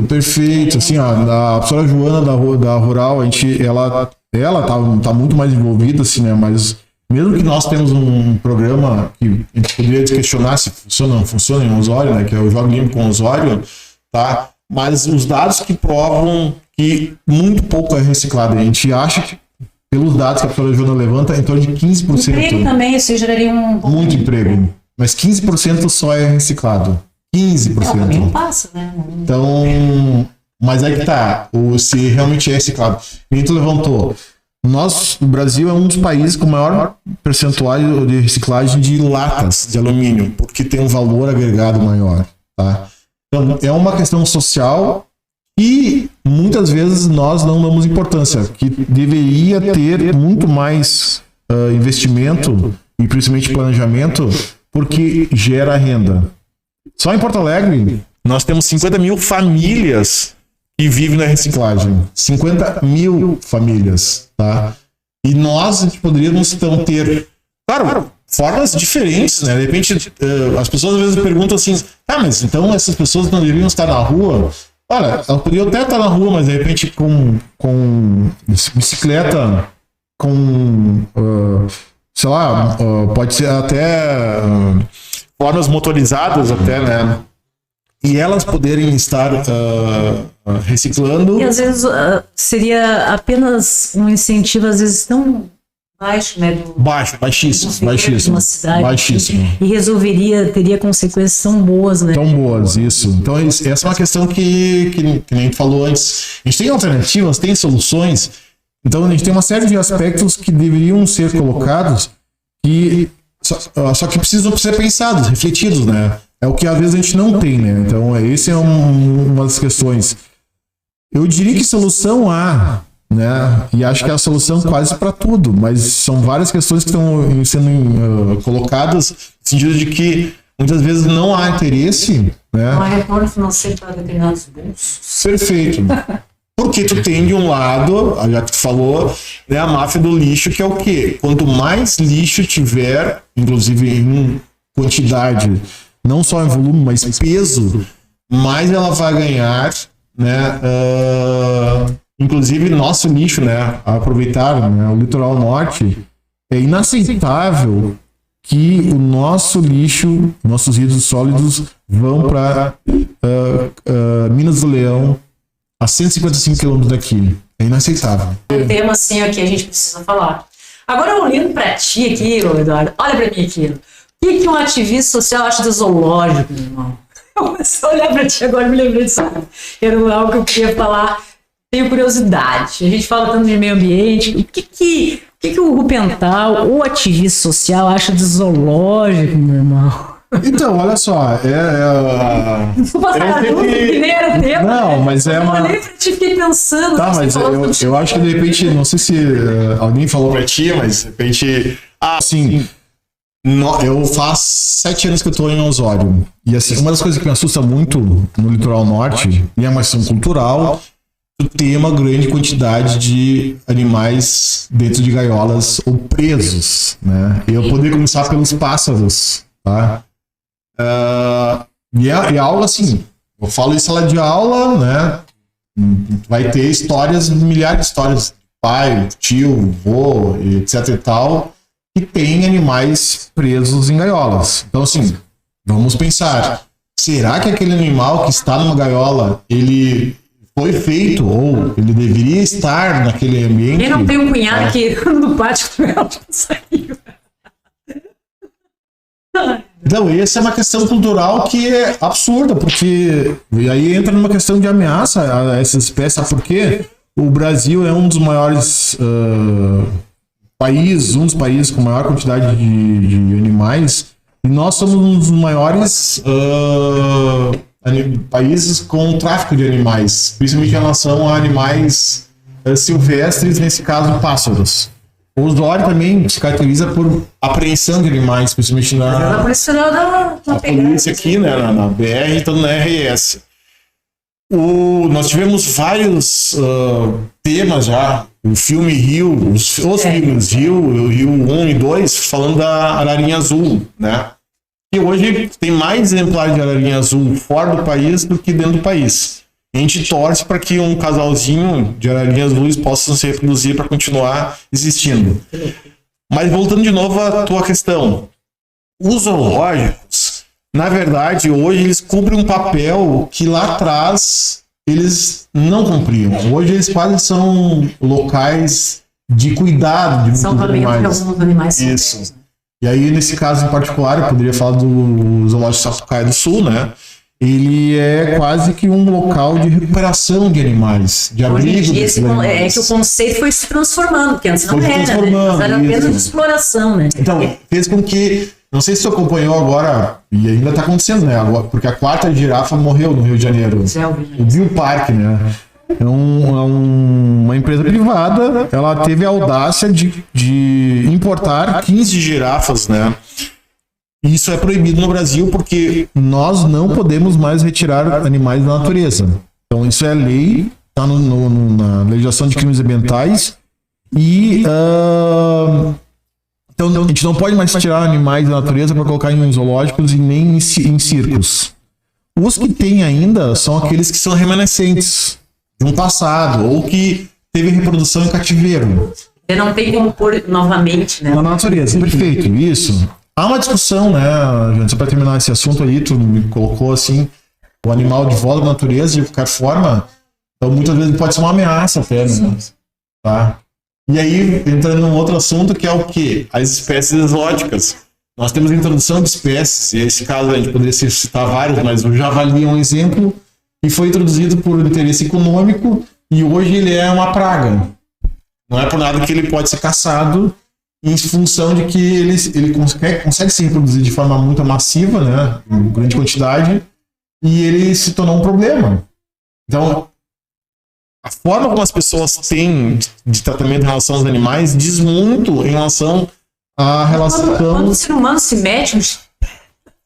Perfeito. Assim, ó, a professora Joana da Rural, ela tá muito mais envolvida, assim, né? Mas mesmo que nós temos um programa que a gente poderia questionar se funciona ou não funciona em Osório, né? Que é o Jogo Limpo com Osório, tá? Mas os dados que provam que muito pouco é reciclado. A gente acha que pelos dados que a professora Joana levanta, em torno de 15%. Emprego também, isso geraria muito emprego. Mas 15% só é reciclado. 15%. Também não passa, né? Então, mas aí que tá, se realmente é reciclado. A gente levantou. O Brasil é um dos países com maior percentual de reciclagem de latas de alumínio, porque tem um valor agregado maior, tá? Então, é uma questão social e muitas vezes nós não damos importância, que deveria ter muito mais investimento e principalmente planejamento, porque gera renda. Só em Porto Alegre, Nós temos 50 mil famílias que vivem na reciclagem. 50 mil famílias, tá? E nós poderíamos então ter, claro, formas diferentes, né? De repente, as pessoas às vezes perguntam assim, mas então essas pessoas não deveriam estar na rua? Olha, elas poderiam até estar na rua, mas de repente com bicicleta, com, sei lá, pode ser até Formas motorizadas até, né? e elas poderem estar reciclando. E às vezes seria apenas um incentivo, às vezes tão baixo, né? Baixíssimo. Uma cidade, Baixíssimo. E teria consequências tão boas, né? Tão boas, isso. Então, essa é uma questão que nem a gente falou antes. A gente tem alternativas, tem soluções. Então, a gente tem uma série de aspectos que deveriam ser colocados e só que precisam ser pensados, refletidos, né? É o que às vezes a gente não tem, né? Então, esse é uma das questões. Eu diria que solução há, né? E acho que é a solução quase para tudo, mas são várias questões que estão sendo colocadas no sentido de que muitas vezes não há interesse, né? Não há retorno financeiro para determinados bolsos. Perfeito. Porque tu tem de um lado, já que tu falou, né, a máfia do lixo, que é o quê? Quanto mais lixo tiver, inclusive em quantidade, não só em volume, mas peso, mais ela vai ganhar, né? Inclusive nosso lixo, né? A aproveitar, né, o litoral norte, é inaceitável que o nosso lixo, nossos resíduos sólidos vão para Minas do Leão, a 155 quilômetros daqui. É inaceitável. Um tema assim ó, que a gente precisa falar. Agora olhando para ti aqui, Eduardo, olha para mim aqui. O que um ativista social acha do zoológico, meu irmão? Eu comecei a olhar para ti agora e me lembrei disso. Era algo que eu queria falar. Tenho curiosidade. A gente fala tanto de meio ambiente. O que o Rupental, o ativista social, acha do zoológico, meu irmão? Então, olha só, Não, mas é uma... Eu olhei pra ti e fiquei pensando. Tá, mas eu acho que de repente, não sei se alguém falou pra ti, mas de repente... Assim, eu faço 7 anos que eu tô em Osório. E assim, uma das coisas que me assusta muito no litoral norte, e é uma questão cultural, tem uma grande quantidade de animais dentro de gaiolas ou presos, né? E eu poderia começar pelos pássaros, tá? E é algo assim, eu falo em sala de aula, né? Vai ter histórias, milhares de histórias, pai, tio, vô, etc e tal, que tem animais presos em gaiolas. Então assim, vamos pensar, será que aquele animal que está numa gaiola, ele foi feito ou ele deveria estar naquele ambiente? Eu não tenho um cunhado que no pátio do ela já saiu. Então, essa é uma questão cultural que é absurda, porque e aí entra numa questão de ameaça a essa espécie, sabe por quê? O Brasil é um dos maiores países, um dos países com maior quantidade de animais, e nós somos um dos maiores países com tráfico de animais, principalmente em relação a animais silvestres, nesse caso pássaros. O Osório também se caracteriza por apreensão de animais, principalmente na polícia aqui, né, na BR e na RS. Nós tivemos vários temas já, o filme Rio, os filmes Rio 1 e 2, falando da ararinha azul, né? E hoje tem mais exemplares de ararinha azul fora do país do que dentro do país. A gente torce para que um casalzinho de ararinhas azuis possa se reproduzir para continuar existindo. Mas voltando de novo à tua questão, os zoológicos, na verdade, hoje eles cumprem um papel que lá atrás eles não cumpriam. Hoje eles quase são locais de cuidado de São muitos também animais. alguns animais Isso. silvestres, né? E aí, nesse caso em particular, eu poderia falar do Zoológico Sapucaia do Sul, né? Ele é quase que um local de recuperação de animais, de Hoje em abrigo dia, desses é animais. que o conceito foi se transformando, porque antes não Foi se era, né? transformando, Mas era apenas isso. de exploração, né? Então, fez com que, não sei se você acompanhou agora, e ainda está acontecendo, né? Agora, porque a 4ª girafa morreu no Rio de Janeiro. O Biopark, né? É uma empresa privada, ela teve a audácia de importar 15 girafas, né? Isso é proibido no Brasil porque nós não podemos mais retirar animais da natureza. Então isso é lei, está na legislação de crimes ambientais e então a gente não pode mais tirar animais da natureza para colocar em zoológicos e nem em circos. Os que tem ainda são aqueles que são remanescentes de um passado ou que teve reprodução em cativeiro. Você não tem como pôr novamente, né? Na natureza, perfeito, isso. Há uma discussão, né, gente, só para terminar esse assunto aí, tu me colocou assim, o animal de volta à natureza, de qualquer forma, então muitas vezes pode ser uma ameaça até, né? Tá? E aí, entrando num outro assunto que é o quê? As espécies exóticas. Nós temos a introdução de espécies, e esse caso a gente poderia citar vários, mas o javali é um exemplo, e foi introduzido por interesse econômico, e hoje ele é uma praga. Não é por nada que ele pode ser caçado, em função de que ele consegue se reproduzir de forma muito massiva, né, em grande quantidade, e ele se tornou um problema. Então, a forma como as pessoas têm de tratamento em relação aos animais diz muito em relação à relação... Quando o ser humano se mete...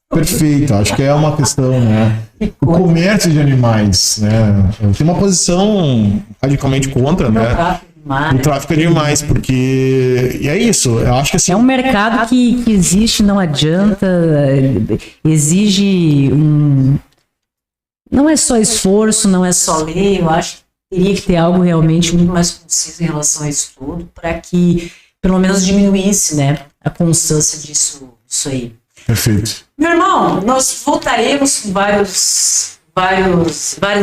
Perfeito, acho que é uma questão, né? O comércio de animais, né? Tem uma posição radicalmente contra, né? O tráfico é demais, porque... E é isso, eu acho que assim... É um mercado que existe, não adianta, exige não é só esforço, não é só lei, eu acho que teria que ter algo realmente muito mais conciso em relação a isso tudo, para que pelo menos diminuísse, né, a constância disso aí. Perfeito. Meu irmão, nós voltaremos com várias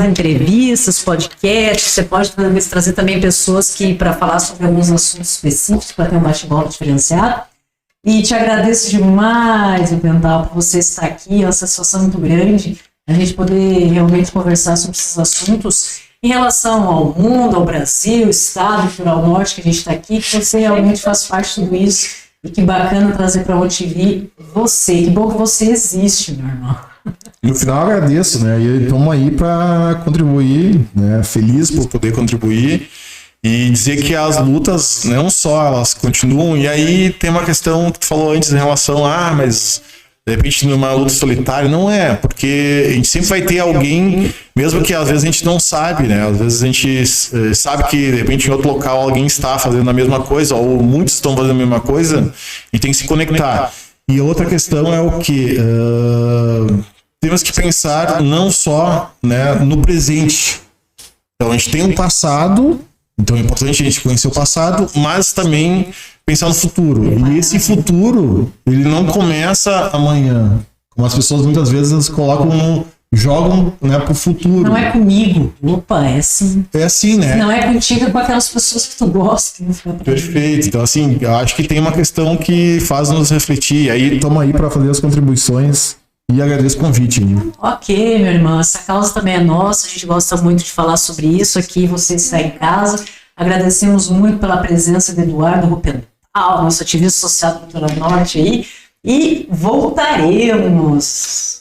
entrevistas, podcasts. Você pode talvez trazer também pessoas para falar sobre alguns assuntos específicos, para ter um bate-bola diferenciado. E te agradeço demais, Pental, por você estar aqui. É uma satisfação muito grande a gente poder realmente conversar sobre esses assuntos em relação ao mundo, ao Brasil, Estado, Litoral Norte, que a gente está aqui, que você realmente faz parte de tudo isso. E que bacana trazer para onde vi você. Que bom que você existe, meu irmão. No final, agradeço, né? E estamos aí para contribuir, né? Feliz por poder contribuir e dizer que as lutas, não só elas continuam, e aí tem uma questão que tu falou antes em relação mas de repente numa luta solitária, não é, porque a gente sempre vai ter alguém, mesmo que às vezes a gente não sabe, né? Às vezes a gente sabe que de repente em outro local alguém está fazendo a mesma coisa, ou muitos estão fazendo a mesma coisa, e tem que se conectar. E outra questão é o que temos que pensar não só, né, no presente. Então a gente tem um passado, então é importante a gente conhecer o passado, mas também pensar no futuro. E esse futuro, ele não começa amanhã. Como as pessoas muitas vezes jogam, né, pro futuro. Não é comigo. Opa, é assim. É assim, né? Não é contigo, é com aquelas pessoas que tu gosta. Perfeito. Então, assim, eu acho que tem uma questão que faz nos refletir. E aí, toma aí para fazer as contribuições e agradeço o convite. Ok, meu irmão. Essa causa também é nossa. A gente gosta muito de falar sobre isso aqui. Você está em casa. Agradecemos muito pela presença de Eduardo Rupental, nosso ativista social do Litoral Norte aí. E voltaremos.